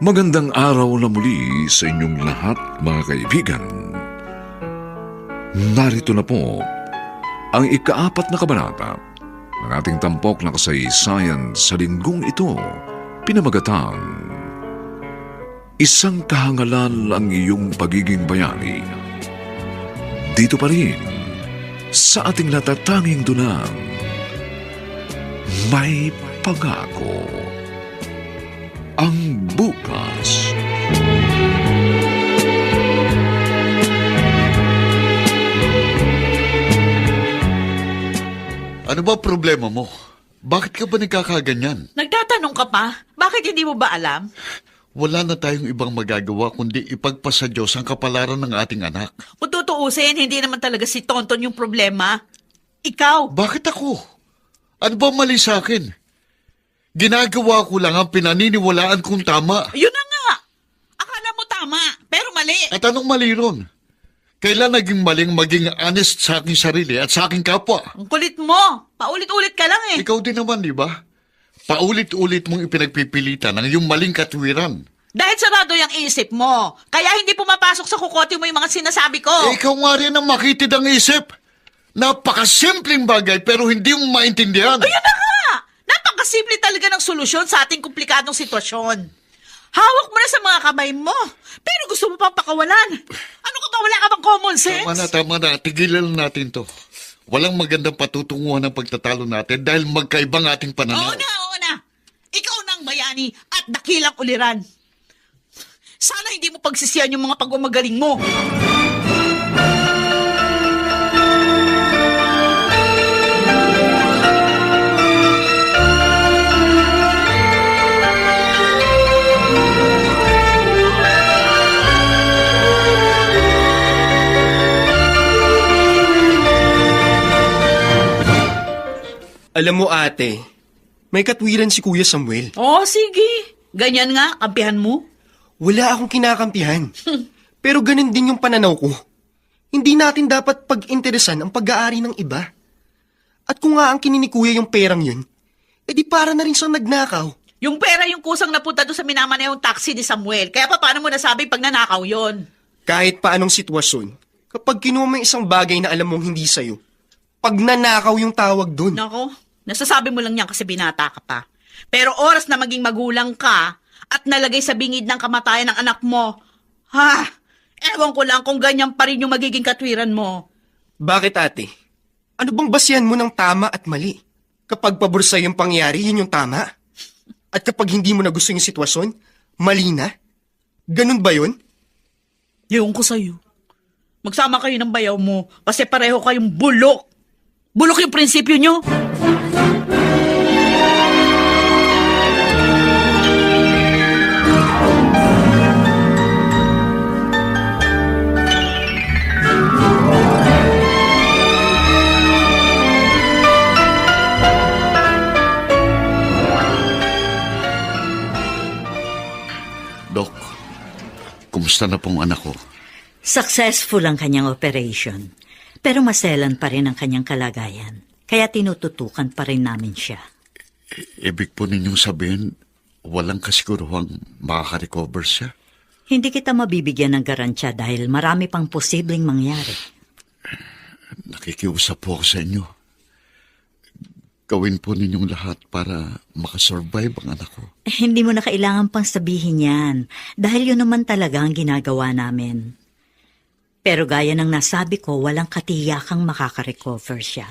A: Magandang araw na muli sa inyong lahat, mga kaibigan. Narito na po ang ika-4 na kabanata ng ating tampok na kasaysayan sa linggong ito, pinamagatang isang kahangalan ang iyong pagiging bayani. Dito pa rin, sa ating natatanging dunang, may pangako ang bukas.
C: Ano ba problema mo? Bakit ka ba nagkakaganyan?
B: Nagtatanong ka pa? Bakit hindi mo ba alam?
C: Wala na tayong ibang magagawa kundi ipagpasa Diyos ang kapalaran ng ating anak.
B: Kung tutuusin, hindi naman talaga si Tonton yung problema. Ikaw.
C: Bakit ako? Ano ba mali sa akin? Ginagawa ko lang ang pinaniniwalaan kong tama.
B: Yun na nga. Akala mo tama, pero mali.
C: At anong mali ron? Kailan naging maling maging honest sa aking sarili at sa aking kapwa?
B: Ang kulit mo. Paulit-ulit ka lang eh.
C: Ikaw din naman, di ba? Paulit-ulit mong ipinagpipilitan ang iyong maling katwiran.
B: Dahil sarado yung isip mo. Kaya hindi pumapasok sa kukote mo yung mga sinasabi ko.
C: Eh, ikaw nga rin ang makitid ang isip. Napakasimpleng bagay pero hindi mo maintindihan.
B: Ayun na nga! Napakasimple talaga ng solusyon sa ating komplikadong sitwasyon. Hawak mo na sa mga kamay mo. Pero gusto mo pang pakawalan. Ano ka ba? Wala ka bang common sense?
C: Tama na. Tigilan natin to. Walang magandang patutunguhan ng pagtatalo natin dahil magkaibang ating pananaw.
B: Oo na. Ikaw na ang bayani at dakilang uliran. Sana hindi mo pagsisiyan yung mga pagmamagaling mo.
D: Alam mo ate, may katwiran si Kuya Samuel.
B: Oh, sige. Ganyan nga, kampihan mo.
D: Wala akong kinakampihan. Pero ganun din yung pananaw ko. Hindi natin dapat pag-interesan ang pag-aari ng iba. At kung nga ang kinini Kuya yung perang yun, edi para na rin siyang nagnakaw.
B: Yung pera yung kusang napunta doon sa minamanehong taxi ni Samuel. Kaya paano mo nasabing pag nanakaw yon?
D: Kahit paanong sitwasyon, kapag kinuha mo yung isang bagay na alam mong hindi sa'yo, pag nanakaw yung tawag dun.
B: Nako, nasasabi mo lang yan kasi binata ka pa. Pero oras na maging magulang ka at nalagay sa bingid ng kamatayan ng anak mo, ewan ko lang kung ganyan pa rin yung magiging katwiran mo.
D: Bakit ate? Ano bang basihan mo ng tama at mali? Kapag pabor sa'yo yung pangyari, yun yung tama? At kapag hindi mo na gusto yung sitwasyon, mali na? Ganun ba yun?
B: Ewan ko sa'yo. Magsama kayo ng bayaw mo kasi pareho kayong bulok. Bulok yung prinsipyo nyo.
C: Dok, kumusta na pong anak ko?
K: Successful ang kanyang operation, pero maselan pa rin ang kanyang kalagayan. Kaya tinututukan pa rin namin siya.
C: Ibig po ninyong sabihin, walang kasiguruhang makaka-recover siya?
K: Hindi kita mabibigyan ng garantsya dahil marami pang posibleng mangyari.
C: Nakikiusap po ako sa inyo. Gawin po ninyong lahat para makasurvive ang anak ko.
K: Hindi mo na kailangan pang sabihin yan dahil yun naman talaga ang ginagawa namin. Pero gaya ng nasabi ko, walang katiyakang makaka-recover siya.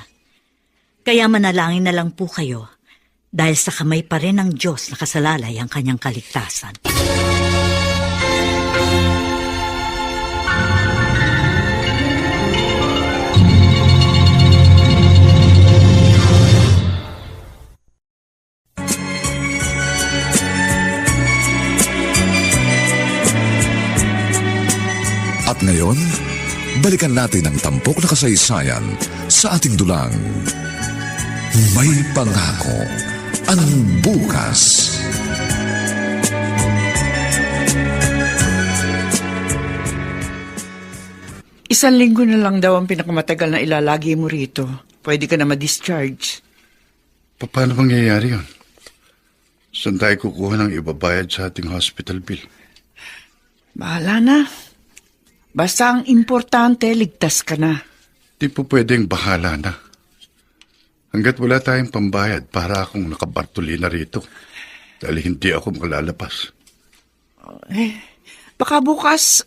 K: Kaya manalangin na lang po kayo dahil sa kamay pa rin ng Diyos nakasalalay ang kanyang kaligtasan.
A: At ngayon, balikan natin ang tampok na kasaysayan sa ating dulang. May pangako ang bukas.
F: Isang linggo na lang daw ang pinakamatagal na ilalagi mo rito. Pwede ka na ma-discharge.
E: Paano mangyayari yun? Saan tayo kukuha ng ibabayad sa ating hospital bill?
F: Bahala na. Basta ang importante, ligtas ka na.
E: Di po pwedeng bahala na. Hanggat wala tayong pambayad, para akong nakabartuli na rito. Dahil hindi ako makalalapas.
F: Baka bukas,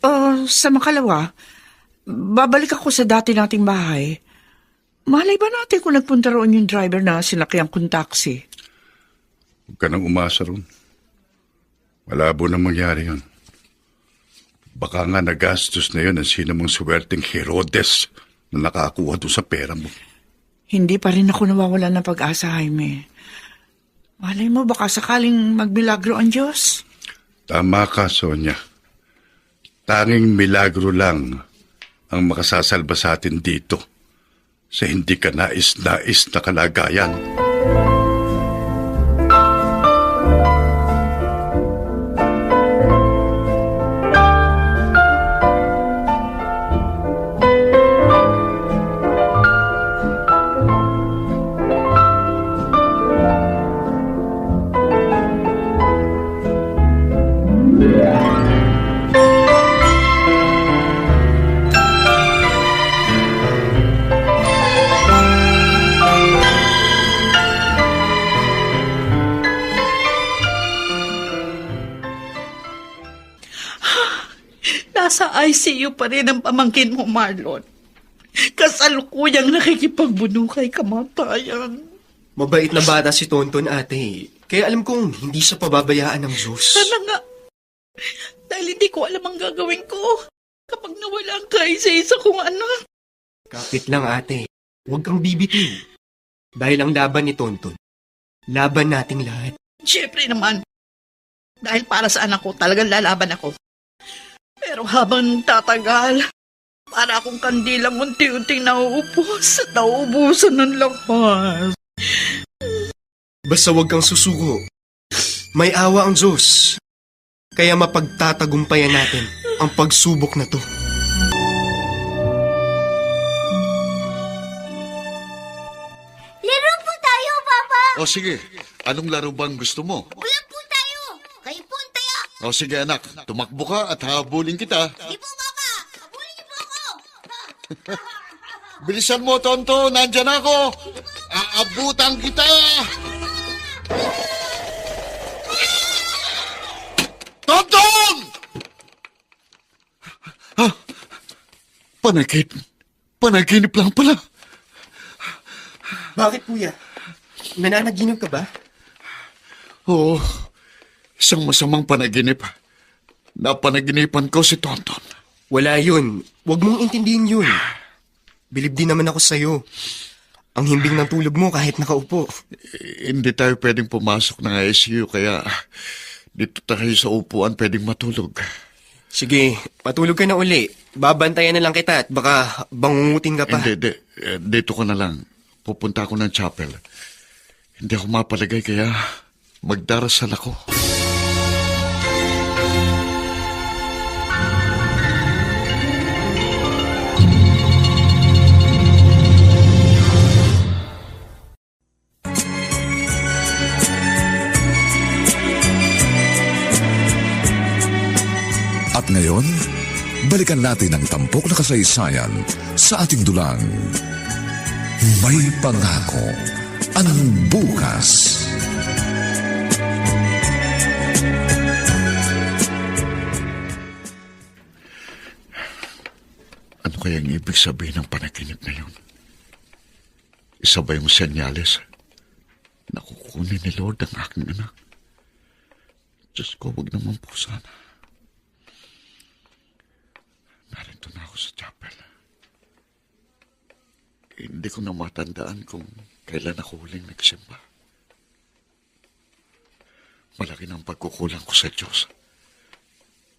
F: sa makalawa, babalik ako sa dati nating bahay. Malay ba natin kung nagpunta roon yung driver na sinakyan kong taxi?
E: Huwag ka nang umasa ron. Malabo na mangyari yun. Baka nga nagastos na yun ang sino mong swerteng Herodes na nakakuha doon sa pera mo.
F: Hindi pa rin ako nawawalan ng pag-asa, Jaime. Malay mo, baka sakaling magmilagro ang Diyos.
E: Tama ka, Sonia. Tanging milagro lang ang makasasalba sa atin dito sa hindi ka nais-nais na kalagayan.
B: Nasa ICU pa rin ang pamangkin mo, Marlon. Kasalukuyang nakikipagbuno kay kamatayan.
D: Mabait na bata si Tonton, ate. Kaya alam kong hindi siya pababayaan ng Diyos.
B: Sana nga. Dahil hindi ko alam ang gagawin ko kapag nawala ka sa isa kong anak.
D: Kapit lang, ate. Huwag kang bibitiw. Dahil ang laban ni Tonton, laban nating lahat.
B: Siyempre naman. Dahil para sa anak ko, talagang lalaban ako. Pero habang tatagal, para akong kandilang unti-unting nauupos at nauubusan ng lakas.
D: Basta huwag kang susuko. May awa ang Diyos. Kaya mapagtatagumpayan natin ang pagsubok na to.
H: Laro po tayo, Papa!
C: O sige, anong laro bang gusto mo?
H: Bulan po tayo! Kayo po ang taya!
C: O sige anak, tumakbo ka at habulin kita.
H: Sige po, Papa! Habulin niyo po ako!
C: Bilisan mo, Tonto, nandyan ako. Aabutan kita. Tonton! Panaginip lang pala.
D: Bakit, kuya? Nananaginip ka ba?
C: Oo, isang masamang panaginip. Napanaginipan ko si Tonton.
D: Wala yun. Huwag mong intindihin yun. Bilib din naman ako sa'yo. Ang himbing ng tulog mo kahit nakaupo.
C: Hindi tayo pwedeng pumasok ng ICU kaya dito tayo sa upuan pwedeng matulog.
D: Sige, patulog ka na uli. Babantayan na lang kita at baka bangungutin ka pa.
C: Hindi. Dito ka na lang. Pupunta ako ng chapel. Hindi ako mapalagay kaya magdarasal ako.
A: At ngayon, balikan natin ang tampok na kasaysayan sa ating dulang. May pangako ang bukas.
C: Ano kayang ibig sabihin ng panaginip na yun? Isa ba yung senyales na kukunin ni Lord ang aking anak? Diyos ko, wag naman po sana. Narito na ako sa chapel. Hindi ko na matandaan kung kailan ako huling nagsimba. Malaki ng pagkukulang ko sa Diyos.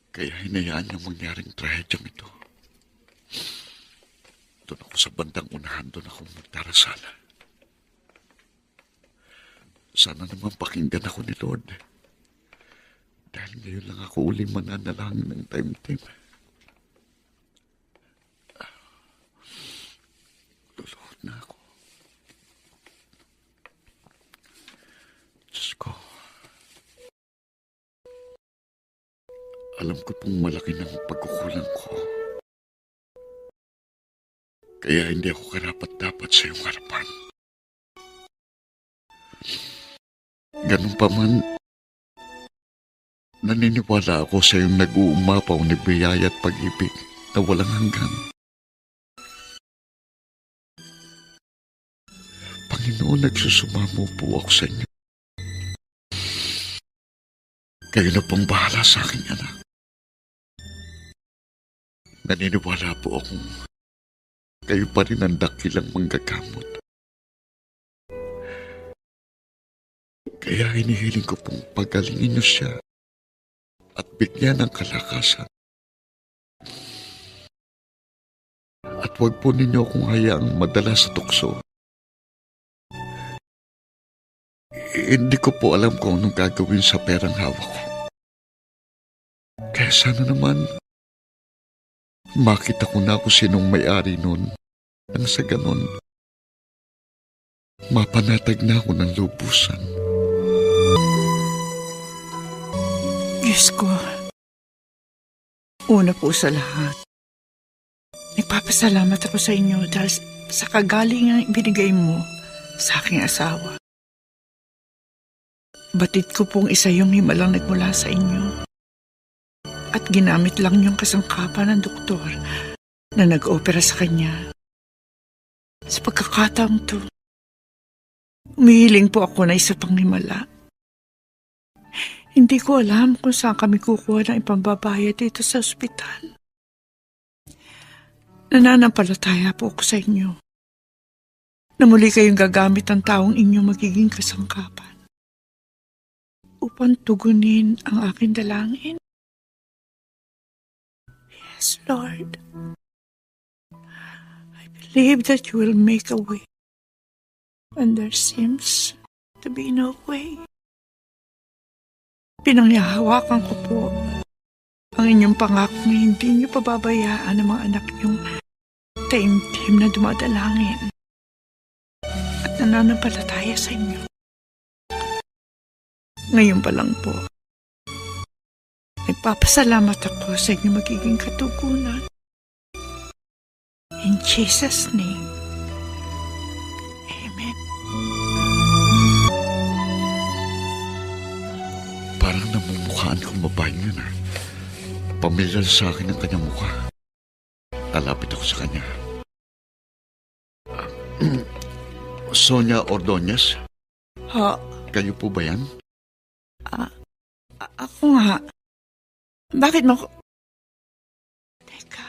C: Kaya hinayaan niyang mangyaring trahedyang ito. Doon ako sa bandang unahan, doon ako magdarasal. Sana naman pakinggan ako ni Lord. Dahil ngayon lang ako uling mananalangin ng time-time. Luluhod na ako. Diyos ko. Alam ko pong malaki ng pagkukulang ko. Kaya hindi ako karapat-dapat sa iyong harapan. Ganun pa man, Naniniwala ako sa iyong nag-uumapaw ni biyaya at pag-ibig na walang hanggan. Panginoon, nagsusumamo po ako sa inyo. Kayo na pong bahala sa aking anak. Naniniwala po akong kayo pa rin ang dakilang manggagamot. Kaya hinihiling ko pong pagalingin niyo siya at bigyan ng kalakasan. At huwag po ninyo akong hayaang madala sa tukso. Hindi ko po alam kung anong gagawin sa perang hawak ko. Kaya sana naman, makita ko na kung sinong may-ari nun. Nang sa ganon, mapanatag na ako ng lubusan.
F: Diyos ko, una po sa lahat, nagpapasalamat ako sa inyo dahil sa kagalingang ibinigay mo sa aking asawa. Batid ko pong isa yung himalang nagmula sa inyo. At ginamit lang yung kasangkapan ng doktor na nag-opera sa kanya. Sa pagkakataong to, umihiling po ako na isa pang himala. Hindi ko alam kung saan kami kukuha ng ipambabayad dito sa ospital. Nananampalataya po ako sa inyo na muli kayong gagamit ang taong inyong magiging kasangkapan upang tugunin ang aking dalangin. Yes, Lord. I believe that you will make a way when there seems to be no way. Pinangyahawakan ko po ang inyong pangako na hindi niyo pababayaan ang mga anak niyong taimtim na dumadalangin at nananampalataya sa inyo. Ngayon pa lang po, nagpapasalamat ako sa inyong magiging katugunan. In Jesus' name, Amen.
C: Parang namumukhaan kong babaeng yun ah. Pamilyar sa akin ang kanyang mukha. Lalapit ako sa kanya. Sonia Ordonez?
F: Ha?
C: Kayo po ba yan?
F: Ako nga. Bakit mo ko... Teka.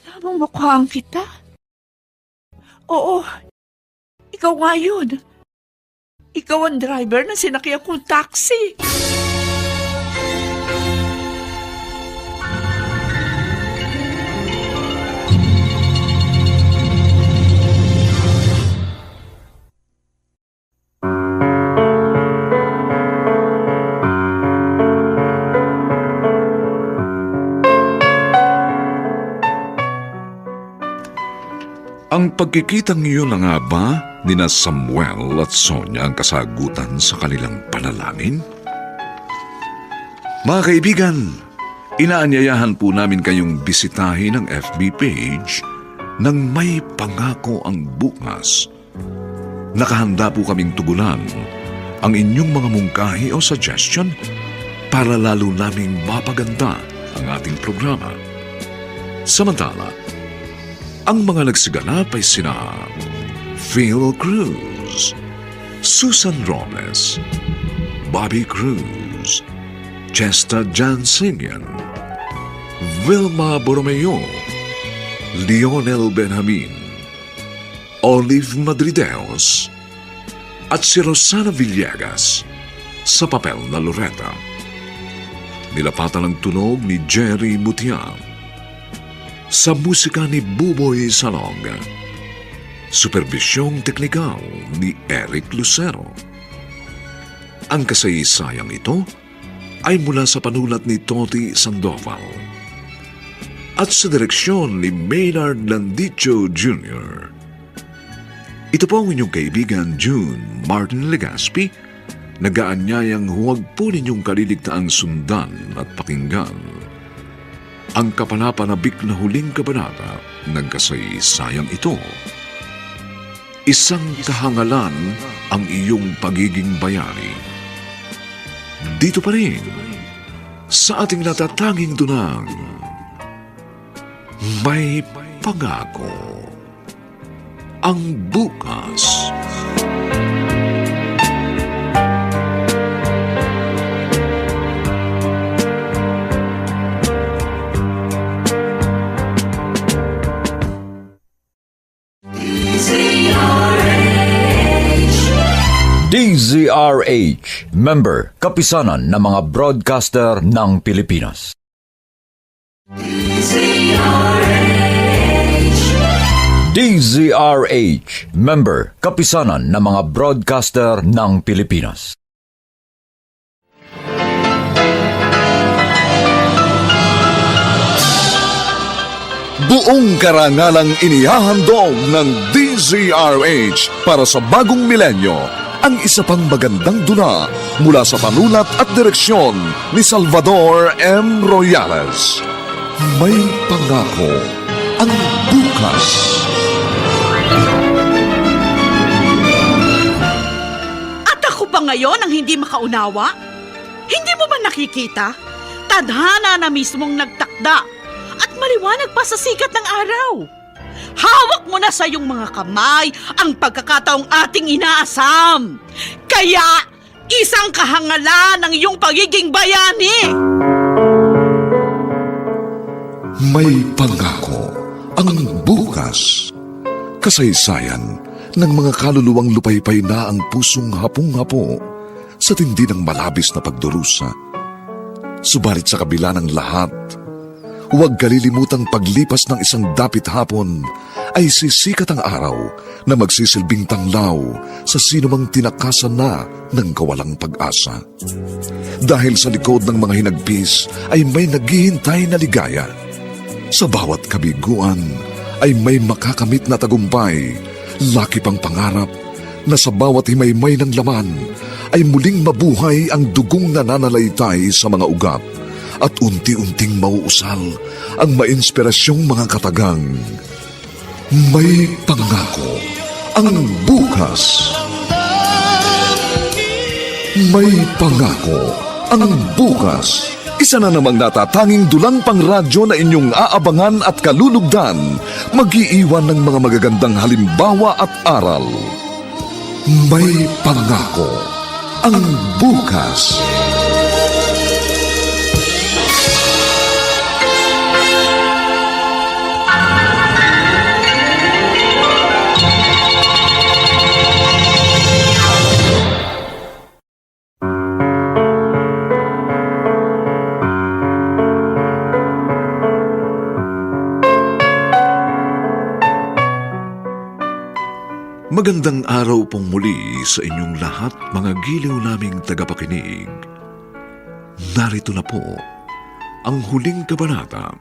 F: Namumukhaan kita? Oo. Ikaw nga yun. Ikaw ang driver na sinakyan kong taxi.
A: Ang pagkikitang iyon na nga ba ni na Samuel at Sonia ang kasagutan sa kanilang panalangin? Mga kaibigan, inaanyayahan po namin kayong bisitahin ang FB page ng May Pangako ang Bukas. Nakahanda po kaming tugunan ang inyong mga mungkahi o suggestion para lalo naming mapaganda ang ating programa. Samantala, ang mga nagsiganap ay sina Phil Cruz, Susan Robles, Bobby Cruz, Chesta Jansinian, Vilma Borromeo, Lionel Benjamin, Olive Madrideos, at si Rosana Villegas sa papel na Loretta. Nilapatan ng tunog ni Jerry Mutiang. Sa musika ni Buboy Salong. Superbisyong teknikal ni Eric Lucero. Ang kasaysayang ito ay mula sa panulat ni Toti Sandoval at sa direksyon ni Maynard Landicho Jr. Ito po ang inyong kaibigan June Martin Legaspi, nag-aanyayang huwag po ninyong kaliligtaang sundan at pakinggan ang kapanapanabik na huling kabanata ng kasaysayang ito. Isang kahangalan ang iyong pagiging bayani. Dito pa rin sa ating natatanging dunang may pangako ang bukas.
J: DZRH, member, kapisanan ng mga broadcaster ng Pilipinas. DZRH, member, kapisanan ng mga broadcaster ng Pilipinas.
A: Buong karangalang inihahandog ng DZRH para sa bagong milenyo ang isa pang magandang dula mula sa panulat at direksyon ni Salvador M. Royales. May pangako ang bukas.
B: At ako pa ngayon ang hindi makaunawa? Hindi mo ba nakikita? Tadhana na mismong nagtakda at maliwanag pa sa sikat ng araw. Hawak mo na sa iyong mga kamay ang pagkakataong ating inaasam. Kaya, isang kahangalan ng iyong pagiging bayani.
A: May pangako ang bukas. Kasaysayan ng mga kaluluwang lupaypay na ang pusong hapong-hapo sa tindi ng malabis na pagdurusa. Subalit sa kabila ng lahat, huwag kalilimutang paglipas ng isang dapit hapon ay sisikat ang araw na magsisilbing tanglaw sa sinumang tinakasan na ng kawalang pag-asa. Dahil sa likod ng mga hinagpis ay may naghihintay na ligaya. Sa bawat kabiguan ay may makakamit na tagumpay, laki pang pangarap na sa bawat himaymay ng laman ay muling mabuhay ang dugong nananalaytay sa mga ugat at unti-unting mauusal ang mainspirasyong mga katagang. May pangako ang bukas. May pangako ang bukas. Isa na namang natatanging dulang pangradyo na inyong aabangan at kalulugdan, mag-iiwan ng mga magagandang halimbawa at aral. May pangako ang bukas. Magandang araw pong muli sa inyong lahat, mga giliw naming tagapakinig. Narito na po ang huling kabanata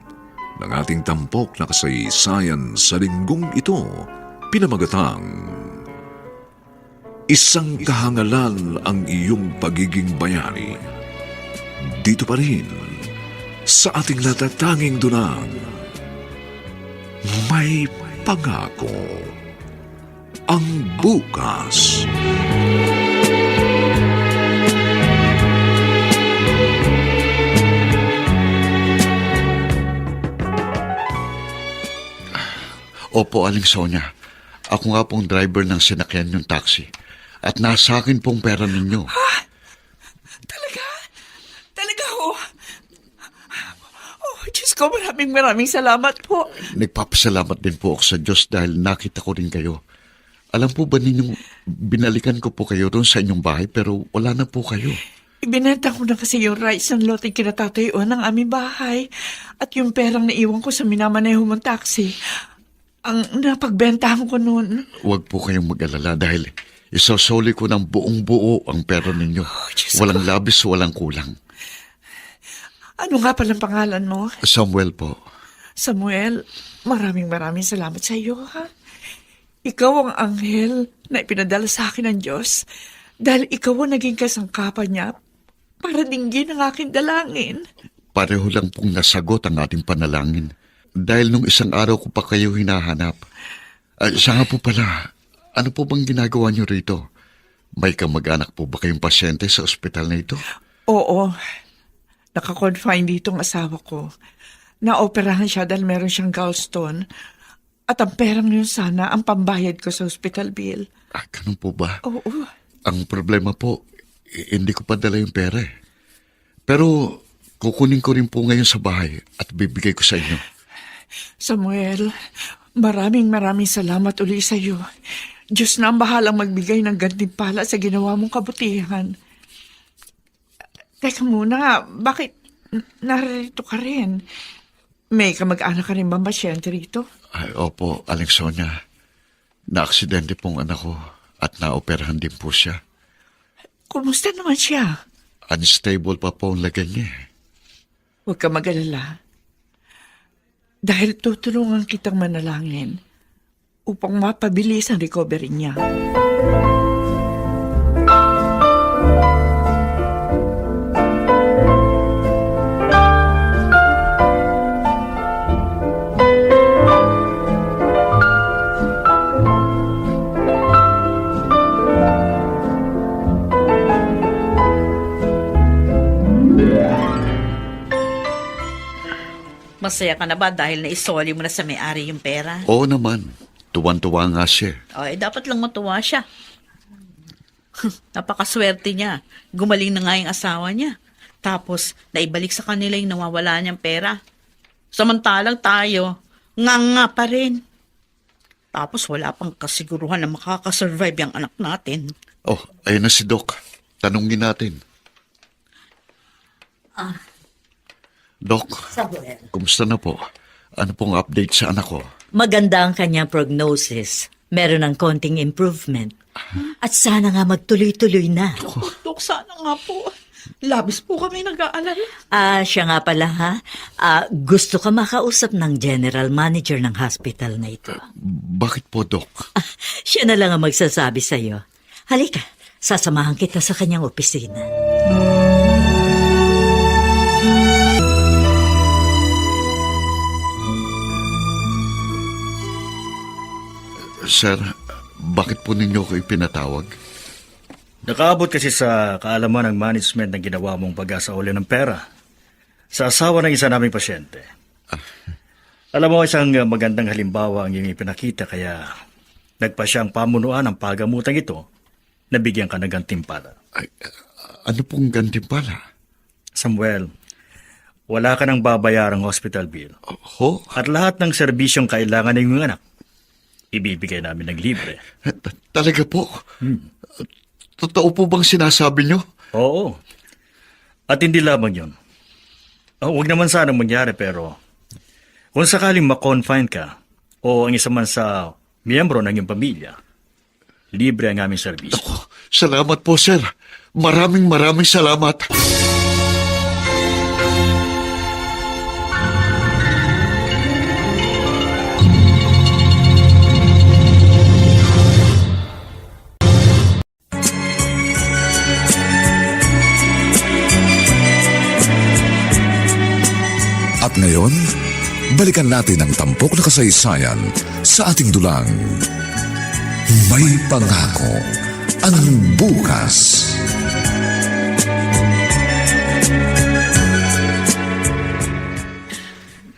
A: ng ating tampok na kasaysayan sa linggong ito, pinamagatang Isang kahangalan ang iyong pagiging bayani. Dito pa rin sa ating natatanging dunang May Pangako ang bukas.
C: Opo, Aling Sonia. Ako nga pong driver ng sinakyan yung taxi. At nasa akin pong pera ninyo.
F: Talaga? Talaga ho? Oh, Diyos ko, maraming salamat po.
C: Nagpapasalamat din po ako sa Diyos dahil nakita ko rin kayo. Alam po ba ninyong binalikan ko po kayo doon sa inyong bahay pero wala na po kayo.
F: Ibinenta ko na kasi yung rights ng lote kinatatayuan ng aming bahay at yung perang naiwan ko sa minamaneho mong taxi. Ang napagbentahan ko noon.
C: Huwag po kayong mag-alala dahil isosoli ko ng buong buo ang pera ninyo. Walang labis, walang kulang.
F: Ano nga palang pangalan mo?
C: Samuel po.
F: Samuel, maraming salamat sa iyo, ha? Ikaw ang anghel na ipinadala sa akin ng Diyos dahil ikaw ang naging kasangkapan niya para dinggin ang aking dalangin.
C: Pareho lang pong nasagot ang ating panalangin dahil nung isang araw ko pa kayo hinahanap. Siya nga po pala, ano po bang ginagawa niyo rito? May kamag-anak po ba kayong pasyente sa ospital na ito?
F: Oo. Nakakonfine dito ang asawa ko. Naoperahan siya dahil meron siyang gallstone. At ang perang yun sana ang pambayad ko sa hospital bill.
C: Ganun po ba?
F: Oo.
C: Ang problema po, hindi ko pa dala yung pera eh. Pero kukunin ko rin po ngayon sa bahay at bibigay ko sa inyo.
F: Samuel, maraming salamat uli sa iyo. Diyos na ang bahalang magbigay ng gantimpala sa ginawa mong kabutihan. Teka muna, bakit narito ka rin? May kamag-anak ka rin ba pasyente rito?
C: Ay, opo, Aling Sonia. Na-aksidente pong anak ko at naoperahan din po siya.
F: Kumusta naman siya?
C: Unstable pa po ang lagay niya.
F: Huwag ka mag-alala. Dahil tutulungan kitang manalangin upang mapabilis ang recovery niya.
B: Masaya ka na ba dahil naisoli mo na sa may-ari yung pera?
C: Oo naman. Tuwan-tuwa nga siya.
B: Dapat lang matuwa siya. Napakaswerte niya. Gumaling na nga yung asawa niya. Tapos, naibalik sa kanila yung nawawala niyang pera. Samantalang tayo, nga pa rin. Tapos, wala pang kasiguruhan na makakasurvive yung anak natin.
C: Oh, ayun na si Doc. Tanungin natin. Doc,
K: Samuel.
C: kumusta na po? Ano pong update sa anak ko?
K: Maganda ang kanyang prognosis. Meron ng konting improvement. At sana nga magtuloy-tuloy na.
B: Dok, sana nga po. Labis po kami nag-aalala.
K: Siya nga pala ha. Gusto ka makausap ng general manager ng hospital na ito.
C: Bakit po, Doc?
K: Siya na lang ang magsasabi sa'yo. Halika, sasamahan kita sa kanyang opisina.
C: Sir, bakit po ninyo ko ipinatawag?
I: Nakaabot kasi sa kaalaman ng management na ginawa mong pag-asauli ng pera sa asawa ng isa naming pasyente. Alam mo, isang magandang halimbawa ang iyong ipinakita kaya nagpa siyang pamunuan ng pagamutang ito na bigyan ka ng gantimpala.
C: Ay, ano pong gantimpala?
I: Samuel, wala ka nang babayarang hospital bill.
C: Ho?
I: At lahat ng serbisyong kailangan ng iyong anak, ibibigay namin ng libre.
C: Talaga po? Totoo po bang sinasabi nyo?
I: Oo. At hindi lamang yun. Huwag naman sana mangyari pero kung sakaling ma-confine ka o ang isa man sa miyembro ng iyong pamilya, libre ang aming serbisyo.
C: Ako, salamat po, sir. Maraming salamat.
A: At ngayon, balikan natin ang tampok na kasaysayan sa ating dulang. May pangako ang bukas.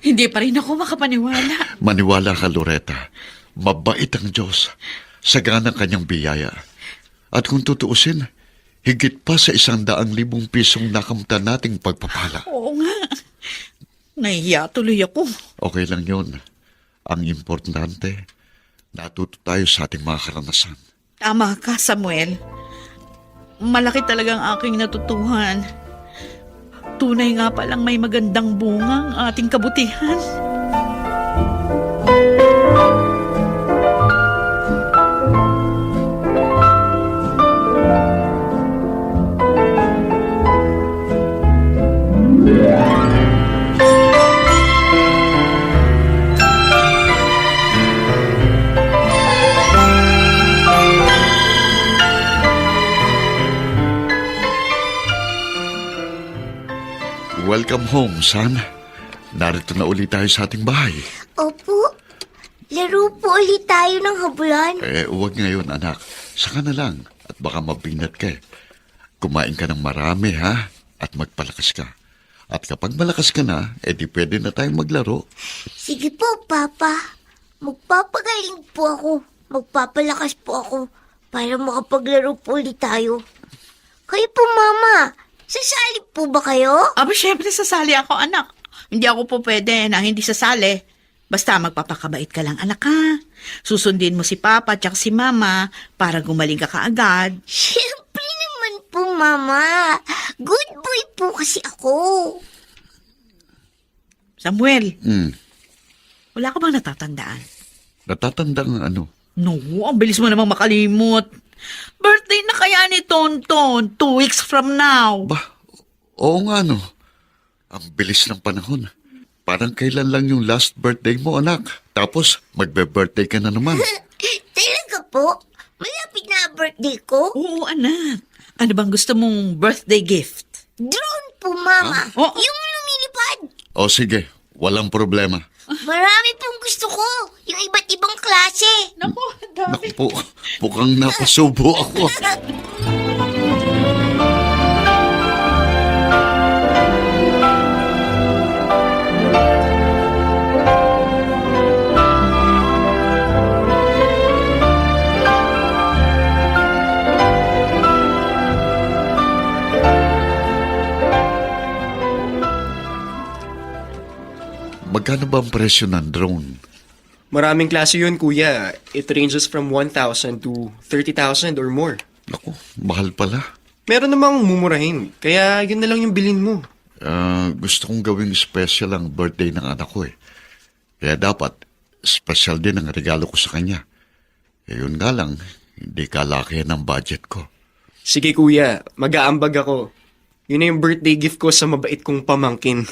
B: Hindi pa rin ako makapaniwala.
C: Maniwala ka, Loretta. Mabait ang Diyos. Sagana ang kanyang biyaya. At kung tutuusin, higit pa sa 100,000 pisong nakamta nating pagpapala.
B: Oo nga. Nahihiya tuloy ako.
C: Okay lang yun. Ang importante, natuto tayo sa ating mga karanasan.
B: Tama ka, Samuel. Malaki talagang aking natutuhan. Tunay nga palang may magandang bunga ang ating kabutihan.
C: Welcome home, son. Narito na ulit tayo sa ating bahay.
H: Opo. Laro po ulit tayo ng habulan.
C: Huwag ngayon, anak. Saka na lang. At baka mabinat ka. Kumain ka ng marami, ha? At magpalakas ka. At kapag malakas ka na, edi pwede na tayong maglaro.
H: Sige po, Papa. Magpapagaling po ako. Magpapalakas po ako para makapaglaro po ulit tayo. Kayo po, Mama. Sasali po ba kayo?
B: Aba, syempre sasali ako, anak. Hindi ako po pwede na hindi sasali. Basta magpapakabait ka lang, anak, ha? Susundin mo si Papa at si Mama para gumaling ka kaagad.
H: Siyempre naman po, Mama. Good boy po kasi ako.
B: Samuel,
C: Hmm.
B: wala ka bang natatandaan?
C: Natatandang ano?
B: No, ang bilis mo namang makalimot. Birthday na kaya ni Tonton, 2 weeks from now.
C: Ba, oo nga no. Ang bilis ng panahon. Parang kailan lang yung last birthday mo, anak. Tapos, magbe-birthday ka na naman.
H: Talaga po? Malapit na ang birthday ko?
B: Oo, anak. Ano bang gusto mong birthday gift?
H: Drone po, Mama.
B: Oh.
H: Yung lumilipad.
C: O sige, walang problema.
H: Marami pong gusto ko. Yung iba't ibang klase.
B: Naku,
C: Naku po, mukhang napasubo ako. Magkano ba ang presyo ng drone?
D: Maraming klase yun, kuya. It ranges from 1,000 to 30,000 or more.
C: Naku, mahal pala.
D: Meron namang mumurahin, kaya yun na lang yung bilhin mo.
C: Gusto kong gawing special ang birthday ng anak ko eh. Kaya dapat, special din ang regalo ko sa kanya. Eh yun nga lang, hindi kalakihan ang budget ko.
D: Sige, kuya. Mag-aambag ako. Yun na yung birthday gift ko sa mabait kong pamangkin.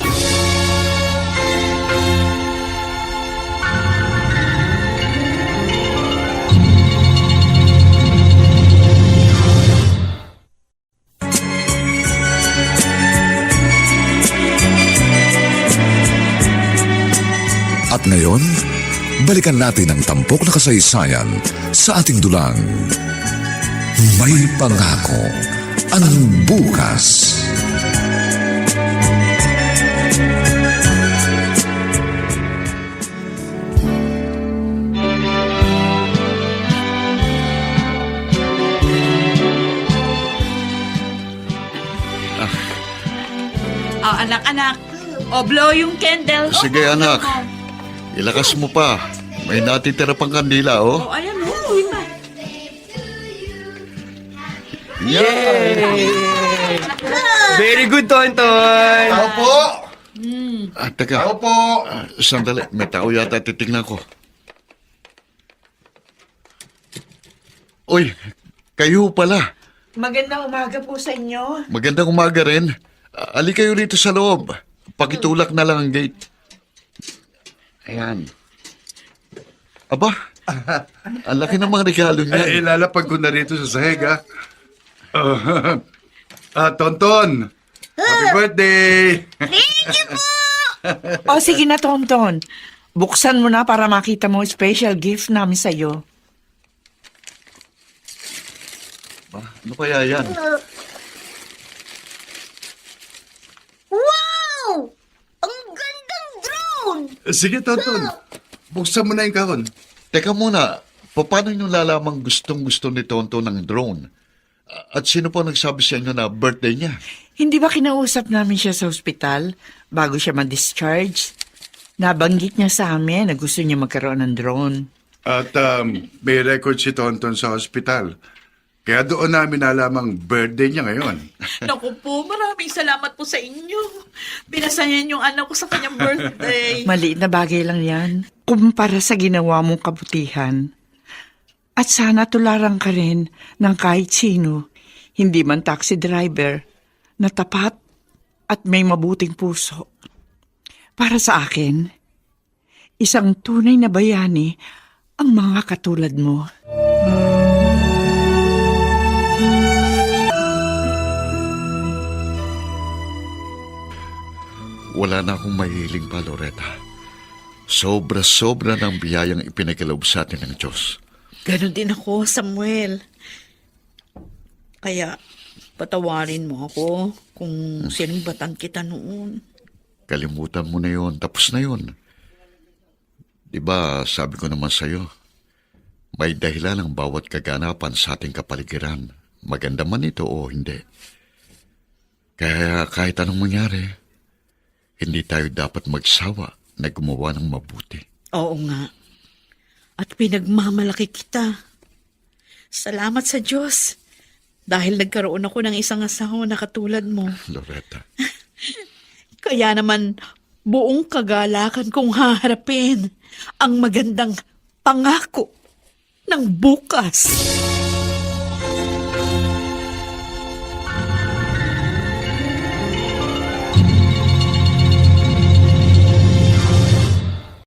A: At ngayon, balikan natin ang tampok na kasaysayan sa ating dulang. May pangako ang bukas.
B: Oh, anak-anak. O, blow yung candle.
C: Sige anak, ilakas mo pa. May natitira pang kandila oh.
B: Oh, ayan, oh. Uy, pa.
D: Very good, Tonton!
E: Tao po!
C: Teka,
E: Tao po!
C: sandali. May tao yata titignan ko. Uy, kayo pala.
F: Magandang umaga po sa inyo.
C: Magandang umaga rin. Ali kayo rito sa loob. Pakitulak na lang ang gate. Ayan. Aba, ang laki ng mga regalo niya.
E: Ilalapag ko na rito sa sahig, ha? Tonton! Happy birthday!
F: O sige na, Tonton. Buksan mo na para makita mo yung special gift namin sa'yo.
C: Ano kaya yan?
H: Wow! Ang gandang drone!
E: Sige, Tonton. Buksan mo na yung kahon.
C: Teka muna, paano nyo lalamang gustong-gusto ni Tonto ng drone? At sino po nagsabi sa inyo na birthday niya?
F: Hindi ba kinausap namin siya sa ospital bago siya ma-discharge? Nabanggit niya sa amin na gusto niya magkaroon ng drone.
E: At may record si Tonton sa hospital. Kaya doon namin nalamang birthday niya ngayon.
B: Naku po, maraming salamat po sa inyo. Pinasayan yung anak ko sa kanyang birthday.
F: Maliit na bagay lang yan kumpara sa ginawa mong kabutihan. At sana tularan ka rin ng kahit sino, hindi man taxi driver, na tapat at may mabuting puso. Para sa akin, isang tunay na bayani ang mga katulad mo.
C: Wala na akong mahihiling pa, Loretta. Sobra-sobra ng biyayang ipinagkaloob sa atin ng Diyos.
B: Ganon din ako, Samuel. Kaya, patawarin mo ako kung sinimbatan kita noon.
C: Kalimutan mo na yun. Tapos na yun. Diba, sabi ko naman sa'yo, may dahilan ang bawat kaganapan sa ating kapaligiran. Maganda man ito o hindi. Kaya kahit anong mangyari, hindi tayo dapat magsawa na gumawa ng mabuti.
B: Oo nga. At pinagmamalaki kita. Salamat sa Diyos. Dahil nagkaroon ako ng isang asawa na katulad mo.
C: Loretta.
B: Kaya naman, buong kagalakan kong haharapin ang magandang pangako ng bukas.